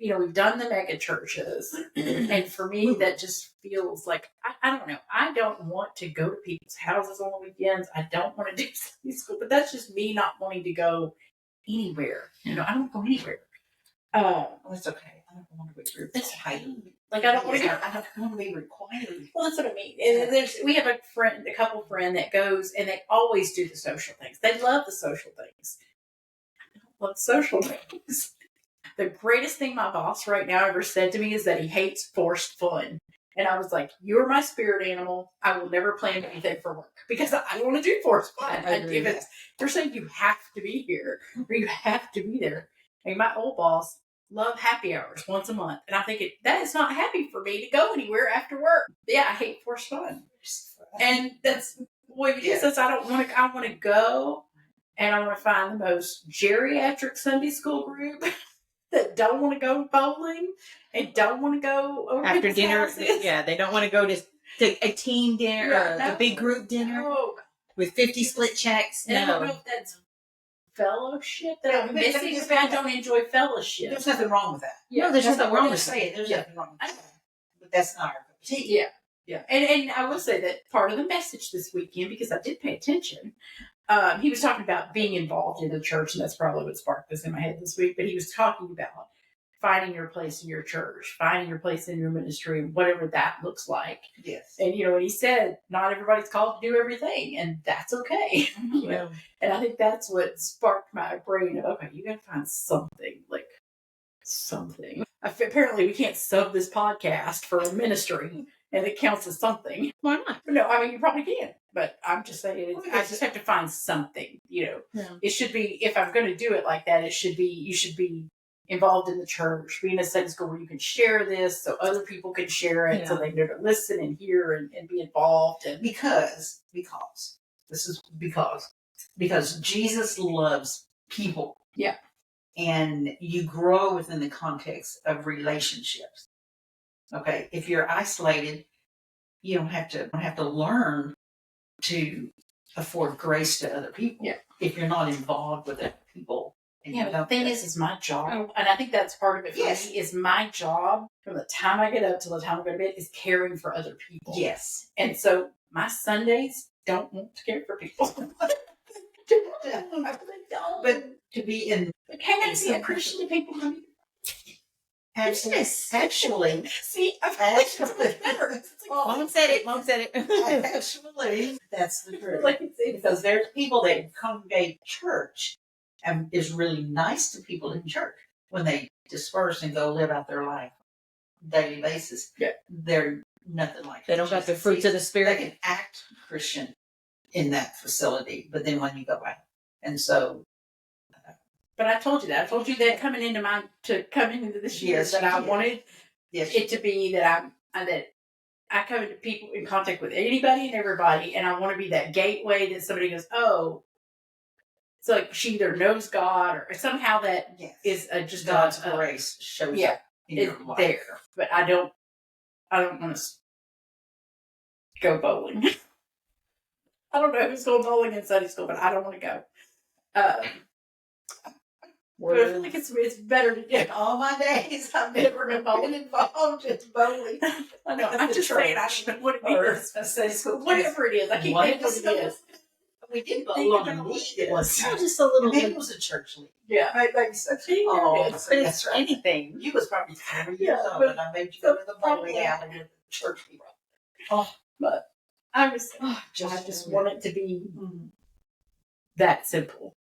we've done the mega churches, and for me, that just feels like I don't know. I don't want to go to people's houses on the weekends. I don't want to do Sunday school, but that's just me not wanting to go anywhere. I don't go anywhere. That's okay. I don't want to be required. Like I don't want to go. I don't want to be required. Well, that's what I mean. And we have a couple friend that goes, and they always do the social things. They love the social things. I don't love social things. The greatest thing my boss right now ever said to me is that he hates forced fun. And I was like, you're my spirit animal. I will never plan anything for work because I don't want to do forced fun. They're saying you have to be here or you have to be there. I mean, my old boss loved happy hours once a month. And I think that is not happy for me to go anywhere after work. Yeah, I hate forced fun. And that's what it is. I want to go and I want to find the most geriatric Sunday school group that don't want to go bowling and don't want to go over after dinner. Houses. Yeah, they don't want to go to a team dinner or a big group dinner with 50 split checks. And I don't know if that's fellowship that I'm missing. If I don't enjoy fellowship, there's nothing wrong with that. Yeah, no, there's nothing wrong with it. There's nothing wrong with that. But that's not our cup of tea. Yeah, yeah. And I will say that part of the message this weekend, because I did pay attention. He was talking about being involved in the church, and that's probably what sparked this in my head this week. But he was talking about finding your place in your church, finding your place in your ministry, whatever that looks like. Yes. And, and he said, not everybody's called to do everything, and that's okay. Yeah. And I think that's what sparked my brain of, okay, you got to find something, like something. Apparently, we can't sub this podcast for a ministry, and it counts as something. Why not? No, I mean, you probably can. But I'm just saying, I just have to find something, Yeah. It should be, if I'm going to do it like that, you should be involved in the church, be in a Sunday school where you can share this so other people can share it, so they know to listen and hear and be involved. And because Jesus loves people. Yeah. And you grow within the context of relationships. Okay. If you're isolated, you don't have to learn to afford grace to other people. Yeah. If you're not involved with other people. But the thing is my job, and I think that's part of it for me, is my job from the time I get up till the time I go to bed is caring for other people. Yes. And so my Sundays don't want to care for people. I really don't. But to be in... But can I be a Christian to people? Actually, see, actually, Mom said it. Actually, that's the truth. Because there's people that congregate church and is really nice to people in church when they disperse and go live out their life on a daily basis. Yeah. They're nothing like They don't got the fruits of the Spirit. They can act Christian in that facility, but then when you go out, and so. But I told you that. I told you that coming into this year that I wanted it to be that I come into people in contact with anybody and everybody, and I want to be that gateway that somebody goes, oh, it's like she either knows God or somehow that is just God's grace shows up in your life. There. But I don't want to go bowling. I don't know who's going bowling in Sunday school, but I don't want to go. But I feel like it's better to get all my days. I've never been involved in bowling. I know. I'm just saying. I don't know what it is. Whatever it is, I can't think what it is. We did bowl on a league. It was just a little. Maybe it was a church league. Yeah, maybe such. But it's anything. You was probably 3 years old, and I made you go to the bowling alley with the church people. But I just want it to be that simple.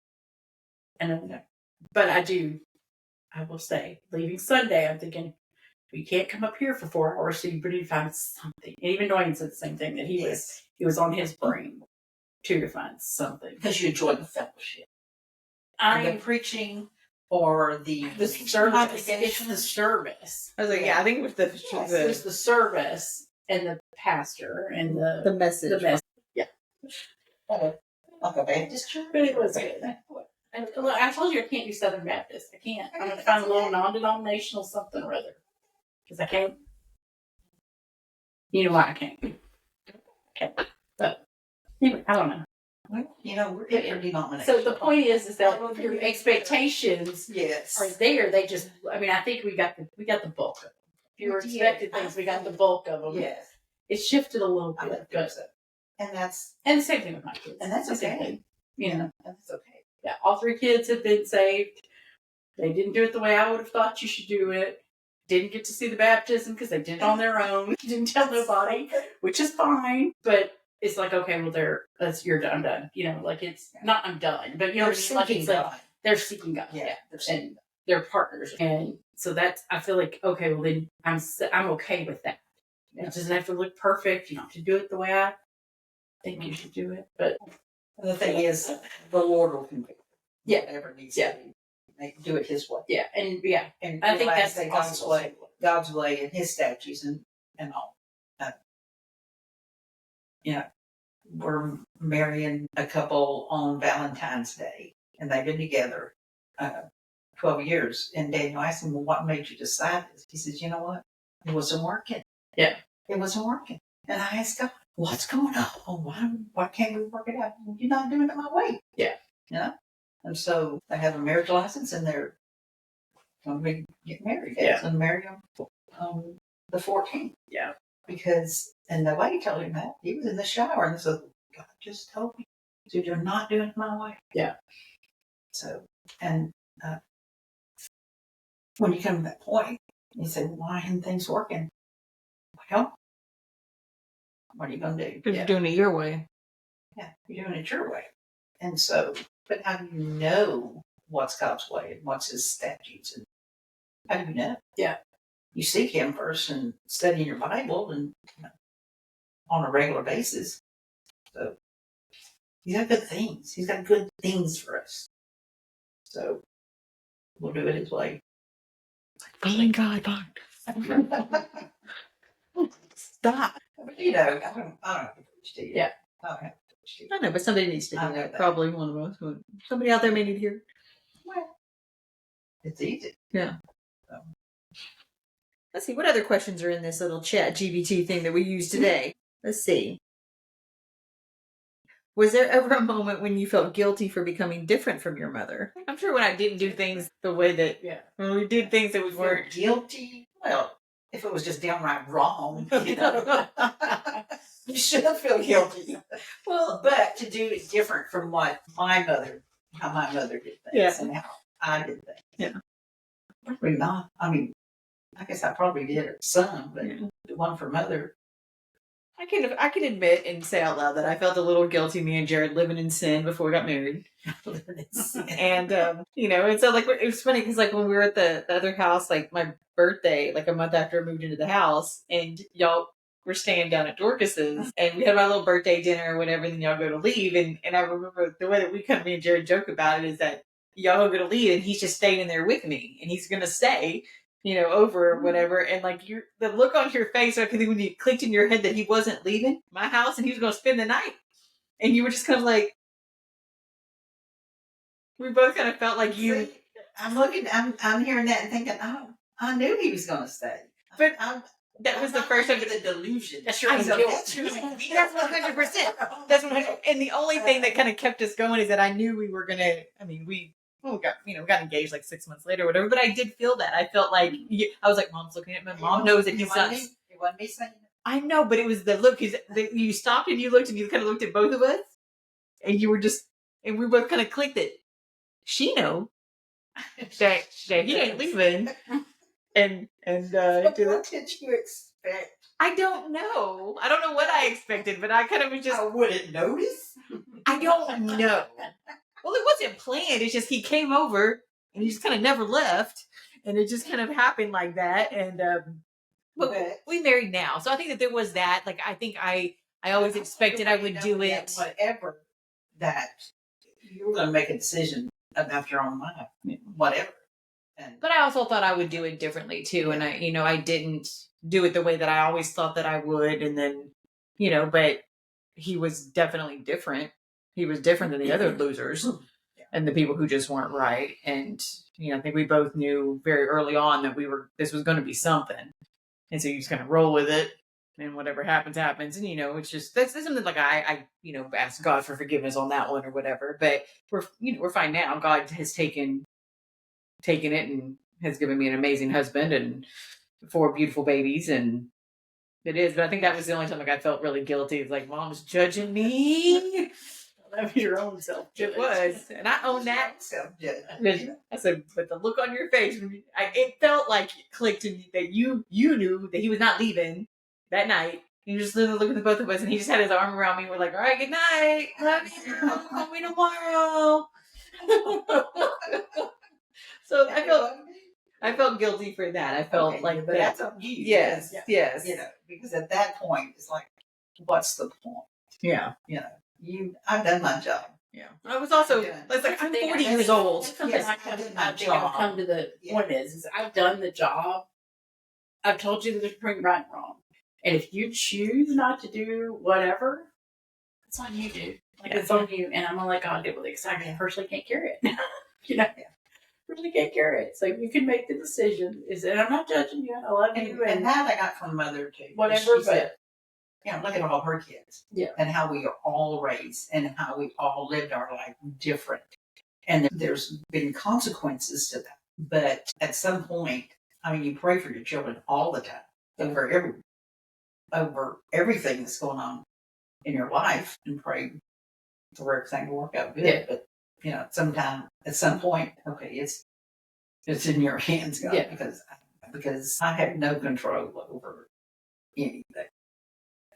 And I don't know. But I will say, leaving Sunday, I'm thinking, you can't come up here for 4 hours, so you need to find something. And even Dwayne said the same thing, that he was on his brain to find something. Because you enjoy the fellowship. The preaching or the service. It's the service. I was like, I think it was it was the service and the pastor and the message. The message. Yeah. Like a Baptist church? But it was good. And look, I told you I can't do Southern Baptist. I can't. I'm going to find a little non-denominational something or other. Because I can't. You know why I can't. Okay. But anyway, I don't know. Well, we're interdenominational. So the point is that your expectations yes are there. They just, I think we got the bulk of them. If you were expecting things, we got the bulk of them. Yes. It shifted a little I bit, think so. And the same thing with my kids. And that's okay. Thing, that's okay. Yeah, all 3 kids have been saved. They didn't do it the way I would have thought you should do it. Didn't get to see the baptism because they did it on their own. Didn't tell nobody, which is fine. But it's like, okay, well, I'm done. It's not I'm done, but they're seeking God. They're seeking God. Yeah, and they're partners, and so I feel like, okay, well then I'm okay with that. It doesn't have to look perfect. You don't have to do it the way I think you should do it. But the thing is, the Lord will convict. Whatever needs to be. Do it His way. Yeah, and I think that's God's way and His statutes and all. We're marrying a couple on Valentine's Day, and they've been together 12 years. And Daniel asked him, "Well, what made you decide this?" He says, "You know what? It wasn't working. Yeah, it wasn't working." And I asked God, "What's going on? Why can't we work it out? You're not doing it my way." Yeah. And so they have a marriage license, and they're going to get married. Yeah. And marry them the 14th. Yeah. And nobody told him that. He was in the shower, and so God just told me, "So you're not doing it my way." Yeah. So, and when you come to that point, you say, "Why aren't things working?" Well, what are you going to do? Because you're doing it your way. Yeah, you're doing it your way. And so, but how do you know what's God's way and what's His statutes? And how do you know? Yeah. You seek Him first and studying your Bible and on a regular basis. So He's got good things. He's got good things for us. So we'll do it His way. Following God, stop. But I don't have to preach to you. Yeah. I don't have to preach to you. I know, but somebody needs to I hear know that. that. Probably one of us. Somebody out there may need to hear. Well, it's easy. Yeah. So. Let's see, what other questions are in this little chat GBT thing that we use today? Let's see. Was there ever a moment when you felt guilty for becoming different from your mother? I'm sure when I didn't do things the way that, when we did things that we weren't guilty. Well, if it was just downright wrong, you shouldn't feel guilty. Well, but to do it different from how my mother did things and how I did things. Yeah. Probably not. I mean, I guess I probably did it some, but the one for mother. I can admit and say out loud that I felt a little guilty, me and Jared living in sin before we got married. And, and so like, it was funny because like when we were at the other house, like my birthday, like a month after I moved into the house, and y'all were staying down at Dorcas's, and we had my little birthday dinner or whatever, and then y'all go to leave. And I remember the way that me and Jared joke about it is that y'all are going to leave and he's just staying in there with me and he's going to stay, over or whatever. And like the look on your face, I think when you clicked in your head that he wasn't leaving my house and he was going to spend the night. And you were just kind of like, we both kind of felt like you. See, I'm hearing that and thinking, oh, I knew he was going to stay. But that was the first time. The delusion. That's your guilt. That's 100%. That's 100. And the only thing that kind of kept us going is that I knew we were gonna. I mean, we got engaged like 6 months later or whatever. But I did feel that. I felt like I was like, Mom's looking at me. Mom knows that he's us. It wasn't me saying it. I know, but it was the look. You stopped and you looked and you kind of looked at both of us, and you were just, and we both kind of clicked it. She know that he ain't leaving. And what did you expect? I don't know. I don't know what I expected, but I kind of was just. I wouldn't notice. I don't know. Well, it wasn't planned. It's just he came over and he just kind of never left, and it just kind of happened like that. And but we married now, so I think that there was that. Like I think I always expected I would do it. Whatever that you were going to make a decision about your own life, whatever. But I also thought I would do it differently too, and I didn't do it the way that I always thought that I would, and then but he was definitely different. He was different than the other losers and the people who just weren't right. And I think we both knew very early on that this was going to be something, and so you just kind of roll with it. and whatever happens, happens. And, it's just, that's something like I ask God for forgiveness on that one or whatever. But we're fine now. God has taken it and has given me an amazing husband and 4 beautiful babies. And it is, but I think that was the only time I felt really guilty. It's like, Mom's judging me. That was your own self. It was, and I own that. I said, but the look on your face, it felt like it clicked to me that you knew that he was not leaving that night. You just literally looked at the both of us, and he just had his arm around me. We're like, all right, good night. Love you. Call me tomorrow. So I felt guilty for that. I felt like but that. that's on you. Yes. Because at that point, it's like, what's the point? Yeah. I've done my job. Yeah. I was also, it's like, I'm 40 years old. That's something I think I've come to the point is I've done the job. I've told you the difference between right and wrong. And if you choose not to do whatever, it's on you, dude. It's on you. And I'm going to let God deal with it because I personally can't carry it. Really can't carry it. So you can make the decision. And I'm not judging you. I love you. And that I got from Mother too. Whatever, but look at all her kids. Yeah. And how we are all raised and how we all lived our life different. And there's been consequences to that. But at some point, you pray for your children all the time over everything that's going on in your life and pray for everything to work out good. Yeah. But at some point, okay, it's in your hands, God, because I have no control over anything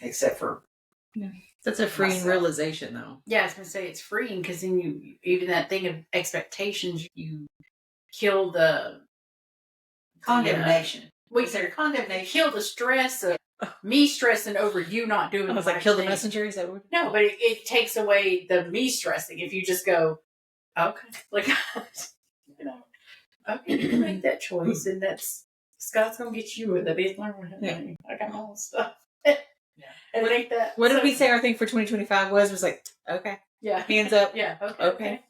except for That's a freeing myself. realization, though. yeah, I was going to say it's freeing because then you even that thing of expectations, you kill the condemnation. Condemnation. Kill the stress of me stressing over you not doing. I was like, kill the messenger. Is that what? No, but it takes away the me stressing if you just go, okay, okay, you can make that choice, and that's Scott's gonna get you with it. He's learning. I got my own stuff. And it ain't that. What did we say our thing for 2025 was like, okay, hands up, okay.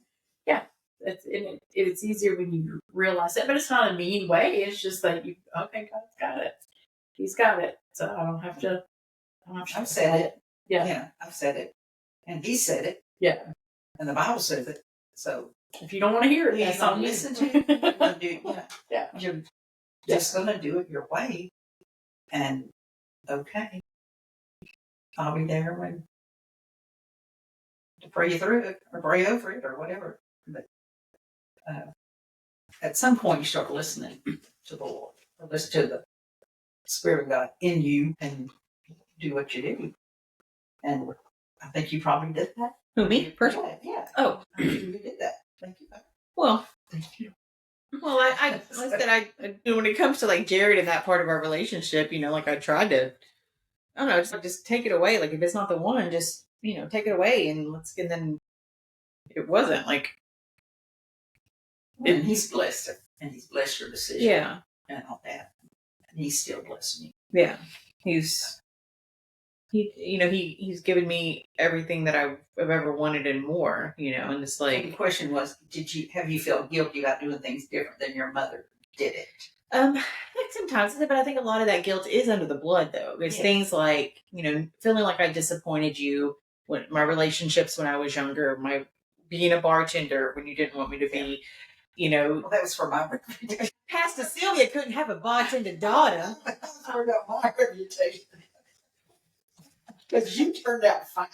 Yeah, it's easier when you realize that, but it's not a mean way. It's just like God's got it. He's got it, so I don't have to. I've said it. Yeah, I've said it, and he said it. Yeah, and the Bible says it. So if you don't want to hear it, that's on listen to it. You're gonna do, you're just gonna do it your way, and okay, I'll be there when to pray you through it or pray over it or whatever. But at some point, you start listening to the Lord, or listen to the Spirit of God in you, and do what you do. And I think you probably did that. Who, me? Personally? Yeah. Oh. I think you did that. Thank you. Well, thank you. Well, I said when it comes to like Jared and that part of our relationship, I tried to, I don't know, just take it away. Like if it's not the one, just, take it away and then it wasn't like. And he's blessed her, and he's blessed your decision. Yeah. And all that. And he's still blessing you. Yeah. He's given me everything that I've ever wanted and more, and it's like. So the question was, have you felt guilty about doing things different than your mother did it? Like sometimes, but I think a lot of that guilt is under the blood, though. It's things like, feeling like I disappointed you, when my relationships when I was younger, my being a bartender when you didn't want me to be, Well, that was for my reputation. Pastor Sylvia couldn't have a bartender daughter. I forgot my reputation. Because you turned out fine.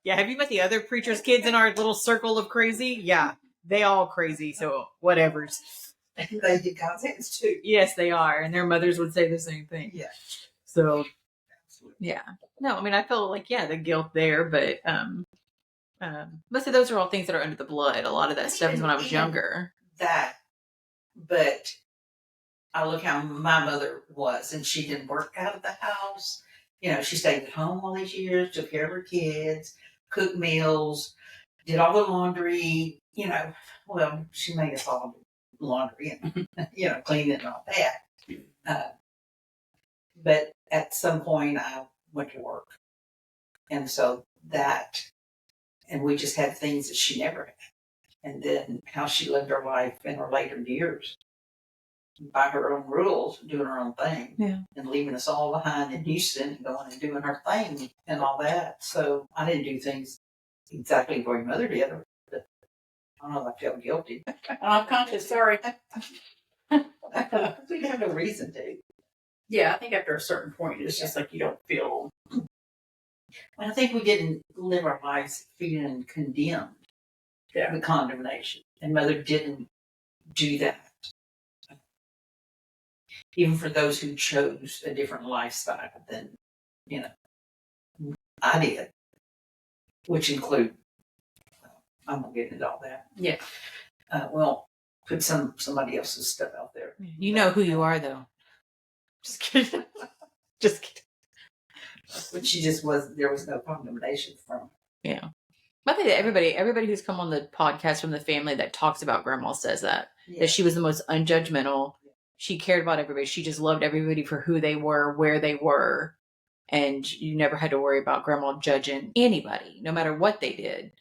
Yeah, have you met the other preacher's kids in our little circle of crazy? Yeah, they all crazy, so whatever's. They get God's hands too. Yes, they are, and their mothers would say the same thing. Yeah. So, yeah. No, I feel like, the guilt there, but most of those are all things that are under the blood. A lot of that stuff is when I was younger. But I look how my mother was, and she didn't work out of the house. She stayed at home all these years, took care of her kids, cooked meals, did all the laundry. Well, she made us all do laundry and clean it and all that. But at some point, I went to work, and so and we just had things that she never had. And then how she lived her life in her later years. by her own rules, doing her own thing, Yeah. and leaving us all behind in Houston and going and doing her thing and all that. So I didn't do things exactly the way mother did. But I don't know, I felt guilty. I'm conscious, sorry. We have no reason to. Yeah, I think after a certain point, it's just like you don't feel. I think we didn't live our lives feeling condemned. Yeah. The condemnation. And mother didn't do that. Even for those who chose a different lifestyle than, I did. Which include, I'm going to get into all that. Yeah. Well, put somebody else's stuff out there. You know who you are, though. Just kidding. Just kidding. But there was no condemnation from her. Yeah. I think that everybody who's come on the podcast from the family that talks about grandma says that she was the most unjudgmental. She cared about everybody. She just loved everybody for who they were, where they were. And you never had to worry about grandma judging anybody, no matter what they did,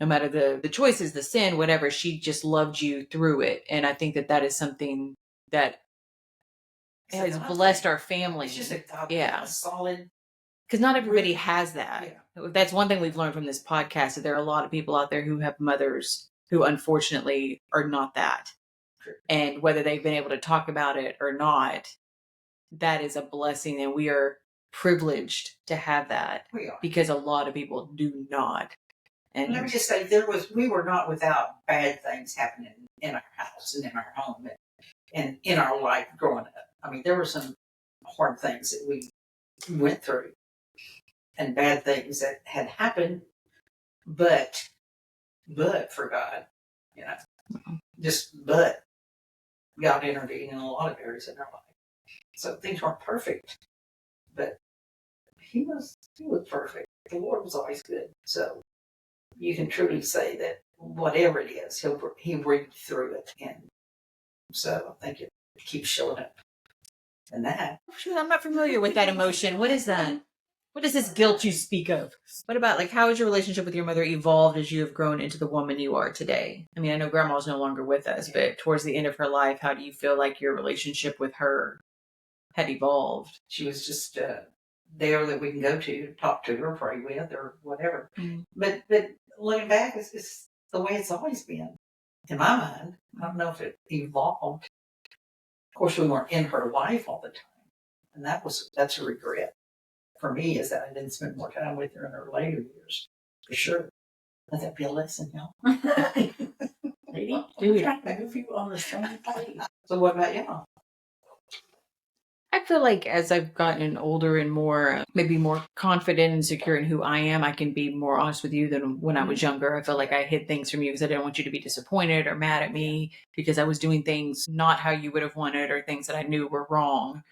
no matter the choices, the sin, whatever. She just loved you through it. And I think that is something that has blessed our family. It's just a solid. Because not everybody has that. Yeah. That's one thing we've learned from this podcast, that there are a lot of people out there who have mothers who unfortunately are not that. True. And whether they've been able to talk about it or not, that is a blessing. And we are privileged to have that. We are. Because a lot of people do not. And let me just say, we were not without bad things happening in our house and in our home and in our life growing up. I mean, there were some hard things that we went through. And bad things that had happened, but for God, but God intervened in a lot of areas in our life. So things weren't perfect, but He was perfect. The Lord was always good. So you can truly say that whatever it is, He bring you through it, and so I think it keeps showing up. And that. I'm not familiar with that emotion. What is that? What is this guilt you speak of? What about, how has your relationship with your mother evolved as you have grown into the woman you are today? I mean, I know grandma's no longer with us, but towards the end of her life, how do you feel like your relationship with her had evolved? She was just there that we can go to talk to her, pray with, or whatever. Mm-hmm. But looking back, it's the way it's always been. In my mind, I don't know if it evolved. Of course, we weren't in her life all the time, and that's a regret. For me, is that I didn't spend more time with her in her later years, for sure. Let that be a lesson, y'all. Lady, I'm trying to move you on the same page. So what about y'all? I feel like as I've gotten older and maybe more confident and secure in who I am, I can be more honest with you than when I was younger. I felt like I hid things from you because I didn't want you to be disappointed or mad at me because I was doing things not how you would have wanted or things that I knew were wrong.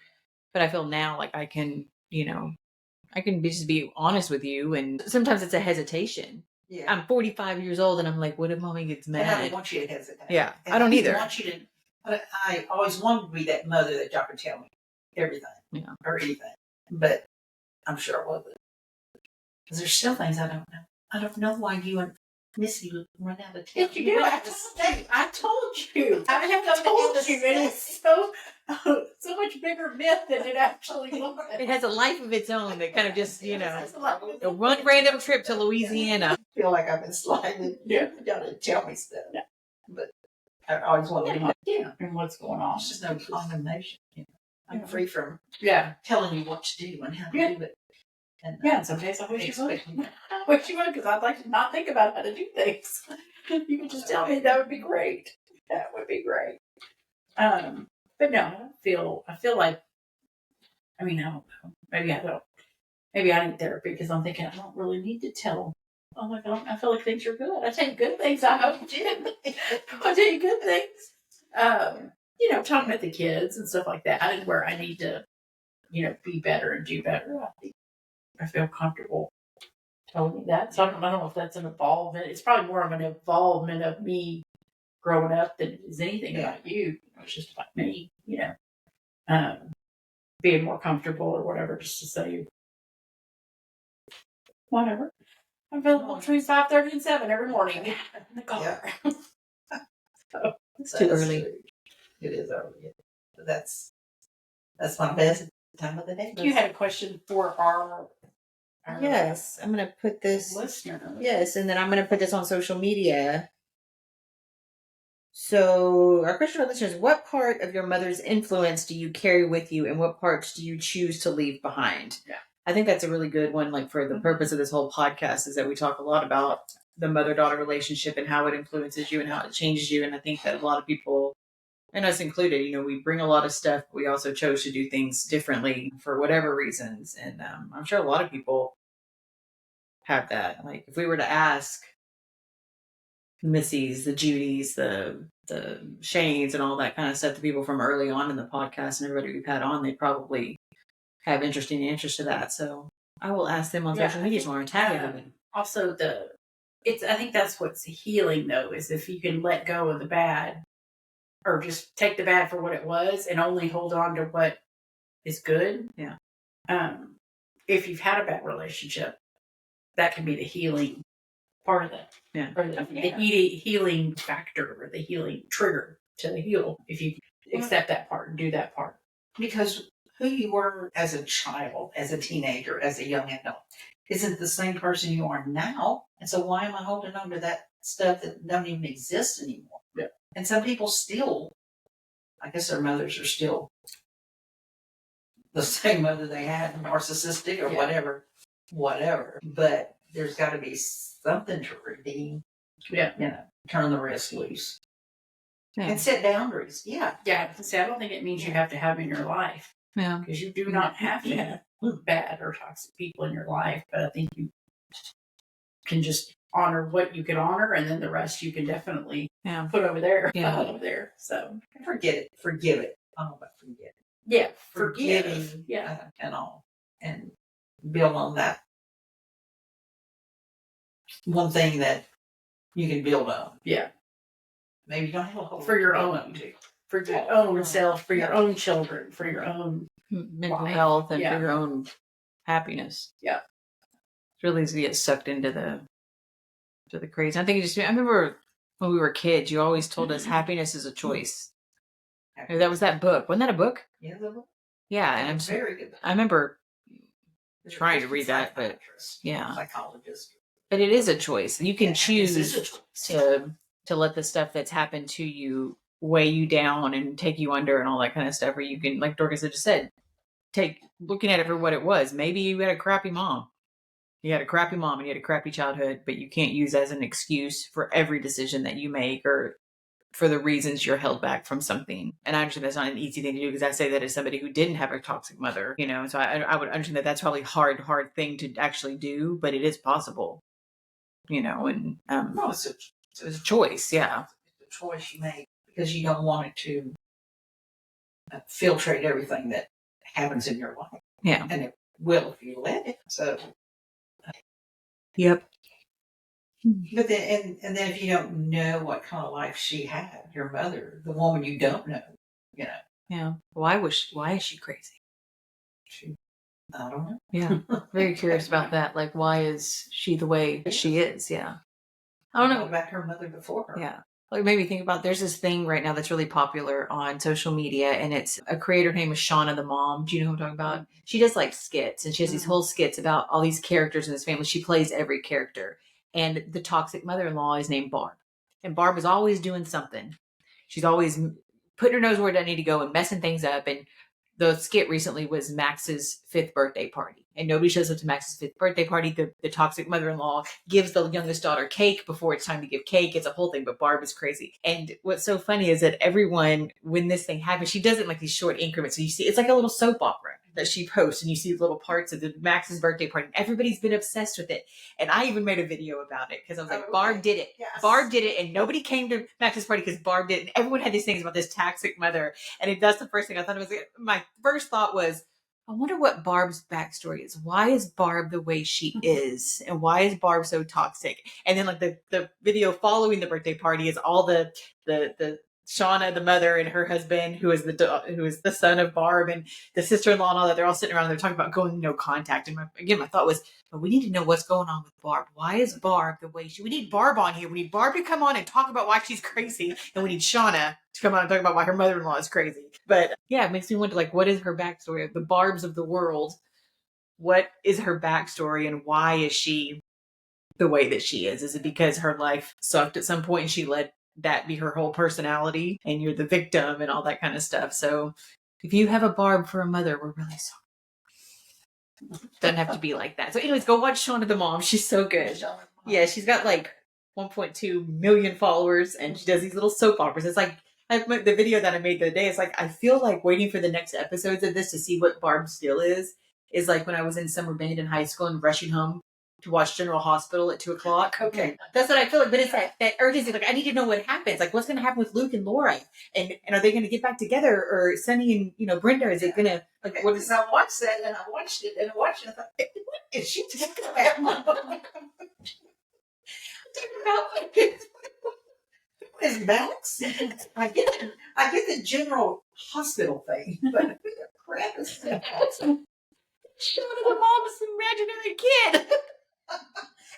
But I feel now like I can, I can just be honest with you, and sometimes it's a hesitation. Yeah. I'm 45 years old, and I'm like, what if mommy gets mad? And I don't want you to hesitate. Yeah, and I don't either. I always wanted to be that mother that y'all could tell me everything, or anything. But I'm sure I wasn't. Because there's still things I don't know. I don't know why you and Missy would run out of town. Did you do? I told you. I have told you, and it's so much bigger myth than it actually was. It has a life of its own that kind of just, a one random trip to Louisiana. I feel like I've been sliding. Yeah. Y'all didn't tell me stuff. Yeah. But I always wanted to know. And what's going on. There's just no condemnation. I'm free from telling you what to do and how to do it. And some days I wish you would. I wish you would, because I'd like to not think about how to do things. You could just tell me. That would be great. That would be great. But no, I feel like, I don't know. Maybe I don't. Maybe I need therapy because I'm thinking I don't really need to tell. Oh my God, I feel like things are good. I tell you good things. I hope you did. I tell you good things. Talking with the kids and stuff like that. And where I need to, be better and do better. I feel comfortable telling you that. So I don't know if that's an involvement. It's probably more of an involvement of me growing up than it is anything about you. It's just about me, being more comfortable or whatever, just to say whatever. I'm available between 5:30 and 7 every morning in the car. It's too early. It is early. that's my best time of the day. You had a question for our Yes, I'm going to put this. listener. Yes, and then I'm going to put this on social media. So, our question for listeners: what part of your mother's influence do you carry with you, and what parts do you choose to leave behind? Yeah. I think that's a really good one. Like, for the purpose of this whole podcast, is that we talk a lot about the mother-daughter relationship and how it influences you and how it changes you. And I think that a lot of people, and us included, we bring a lot of stuff, but we also chose to do things differently for whatever reasons. And I'm sure a lot of people have that. Like, if we were to ask Missy's, the Judy's, the Shanes, and all that kind of stuff, the people from early on in the podcast and everybody we've had on, they probably have interesting answers to that. So I will ask them on social media tomorrow and tag everybody. Also, I think that's what's healing though, is if you can let go of the bad, or just take the bad for what it was and only hold on to what is good. Yeah. If you've had a bad relationship, that can be the healing part of it. Yeah. Or the healing factor, or the healing trigger to heal, if you accept that part and do that part. Because who you were as a child, as a teenager, as a young adult, isn't the same person you are now. And so why am I holding on to that stuff that don't even exist anymore? Yeah. And some people still, I guess their mothers are still the same mother they had, narcissistic or whatever. But there's got to be something to redeem. Yeah. Turn the rest loose. Yeah. And set boundaries. Yeah. Yeah. See, I don't think it means you have to have in your life. Yeah. Because you do not have to have bad or toxic people in your life. But I think you can just honor what you can honor, and then the rest you can definitely put over there. Yeah. Over there. So forgive it. Forgive it. Oh, but forgive it. Yeah. Forgiving. Yeah. And all. And build on that. One thing that you can build on. Yeah. Maybe you don't have a whole for your lot own. to. For your own self, for your own children, for your own mental life. health, and for your own happiness. Yeah. It's really easy to get sucked into the crazy. I remember when we were kids, you always told us happiness is a choice. That was that book. Wasn't that a book? Yeah, the book. Yeah, and I'm very good. I remember trying to read that, but psychologist. But it is a choice. You can choose to let the stuff that's happened to you weigh you down and take you under and all that kind of stuff. Or you can, like Dorcas had just said, looking at it for what it was. Maybe you had a crappy mom. You had a crappy mom and you had a crappy childhood, but you can't use as an excuse for every decision that you make or for the reasons you're held back from something. And I understand that's not an easy thing to do, because I say that as somebody who didn't have a toxic mother, so I would understand that that's probably a hard thing to actually do, but it is possible, and it was a choice. Yeah. It's a choice you make because you don't want it to filtrate everything that happens in your life. Yeah. And it will if you let it. So. Yep. But then, and then if you don't know what kind of life she had, your mother, the woman you don't know, Yeah. Why is she crazy? I don't know. Yeah. Very curious about that. Like, why is she the way she is? Yeah. I don't know about her mother before her. Yeah. Like, maybe think about, there's this thing right now that's really popular on social media, and it's a creator named Shauna the Mom. Do you know who I'm talking about? She does like skits, and she has these whole skits about all these characters in this family. She plays every character. And the toxic mother-in-law is named Barb. And Barb is always doing something. She's always putting her nose where it doesn't need to go and messing things up. And the skit recently was Max's 5th birthday party. And nobody shows up to Max's 5th birthday party. The toxic mother-in-law gives the youngest daughter cake before it's time to give cake. It's a whole thing, but Barb is crazy. And what's so funny is that everyone, when this thing happens, she does it in like these short increments. So you see, it's like a little soap opera that she posts, and you see little parts of the Max's birthday party. Everybody's been obsessed with it. And I even made a video about it because I was like, Barb did it. Yes. Barb did it, and nobody came to Max's party because Barb did it. And everyone had these things about this toxic mother. And that's the first thing I thought. My first thought was, I wonder what Barb's backstory is. Why is Barb the way she is? And why is Barb so toxic? And then like the video following the birthday party is all the Shauna, the mother, and her husband, who is the son of Barb, and the sister-in-law and all that, they're all sitting around. They're talking about going no contact. And my thought was, but we need to know what's going on with Barb. Why is Barb the way we need Barb on here? We need Barb to come on and talk about why she's crazy, and we need Shauna to come on and talk about why her mother-in-law is crazy. But yeah, it makes me wonder, like, what is her backstory of the Barbs of the world? What is her backstory, and why is she the way that she is? Is it because her life sucked at some point and she let that be her whole personality and you're the victim and all that kind of stuff? So if you have a Barb for a mother, we're really sorry. Doesn't have to be like that. So anyways, go watch Shauna the Mom. She's so good. Yeah, she's got like 1.2 million followers and she does these little soap operas. It's like the video that I made the other day. It's like, I feel like waiting for the next episodes of this to see what Barb's deal is like when I was in summer band in high school and rushing home to watch General Hospital at 2:00. Okay. That's what I feel like. But it's that urgency. Like, I need to know what happens. Like, what's going to happen with Luke and Laura? And are they going to get back together? Or Sunny and, Brenda, is it going to, like, what is... I watched that and I watched it and I watched it and I thought, what is she talking about? What is Max? I get the General Hospital thing, but who the crap is that? Shauna the Mom's imaginary kid.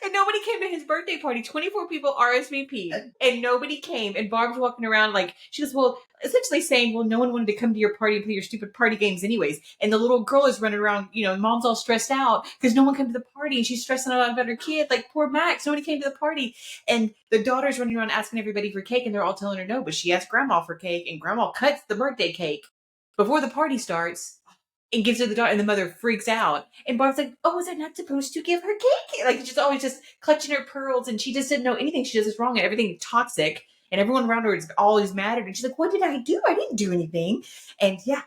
And nobody came to his birthday party. 24 people RSVP and nobody came. And Barb's walking around like, she goes, well, essentially saying, well, no one wanted to come to your party and play your stupid party games anyways. And the little girl is running around, Mom's all stressed out because no one came to the party and she's stressing out about her kid. Like, poor Max, nobody came to the party. And the daughter's running around asking everybody for cake and they're all telling her no, but she asked Grandma for cake and Grandma cuts the birthday cake before the party starts and gives her the daughter, and the mother freaks out. And Barb's like, oh, was I not supposed to give her cake? Like, she's always just clutching her pearls, and she just didn't know anything. She does this wrong, and everything toxic, and everyone around her is always mad at her. And she's like, what did I do? I didn't do anything. And yeah.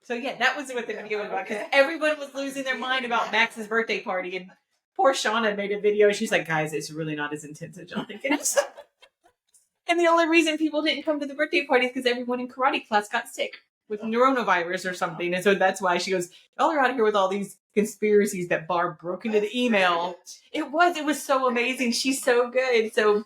So yeah, that was what the video was about, because everyone was losing their mind about Max's birthday party, and poor Shauna made a video, and she's like, guys, it's really not as intense as y'all think it is. And the only reason people didn't come to the birthday party is because everyone in karate class got sick with coronavirus or something. And so that's why she goes, y'all are out here with all these conspiracies that Barb broke into the email. It was so amazing. She's so good. So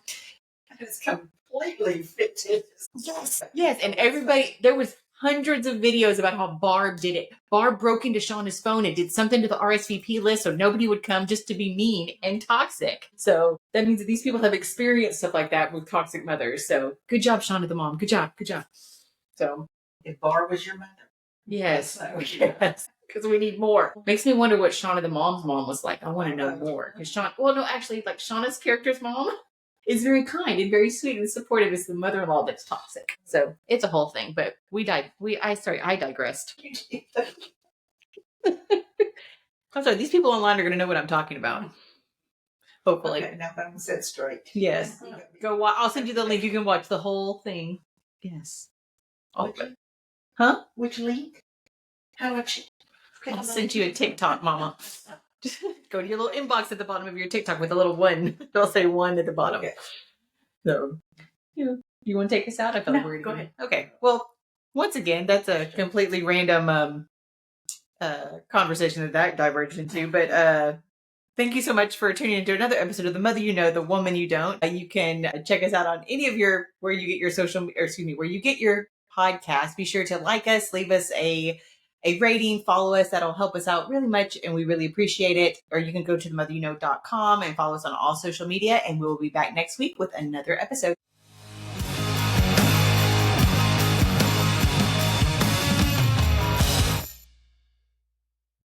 it's completely fitted. Yes. And everybody, there was hundreds of videos about how Barb did it. Barb broke into Shauna's phone and did something to the RSVP list so nobody would come, just to be mean and toxic. So that means that these people have experienced stuff like that with toxic mothers. So good job, Shauna the Mom. Good job. Good job. So if Barb was your mother. Yes. Yes. Because we need more. Makes me wonder what Shauna the Mom's mom was like. I want to know more. Because Shauna's character's mom is very kind and very sweet and supportive. It's the mother-in-law that's toxic. So it's a whole thing. But I digressed. I'm sorry, these people online are going to know what I'm talking about. Hopefully. Okay, now that was said straight. Yes. Go watch. I'll send you the link. You can watch the whole thing. Yes. All of it. Huh? Which link? How much? I'll send you a TikTok, Mama. Just go to your little inbox at the bottom of your TikTok with a little one. It'll say 1 at the bottom. Okay. So, you want to take us out? I feel like we're go ahead. Okay. Well, once again, that's a completely random conversation that diverged into. But thank you so much for tuning into another episode of The Mother You Know, The Woman You Don't. You can check us out on any of where you get your podcast. Be sure to like us, leave us a rating, follow us. That'll help us out really much and we really appreciate it. Or you can go to themotheryouknow.com and follow us on all social media, and we'll be back next week with another episode.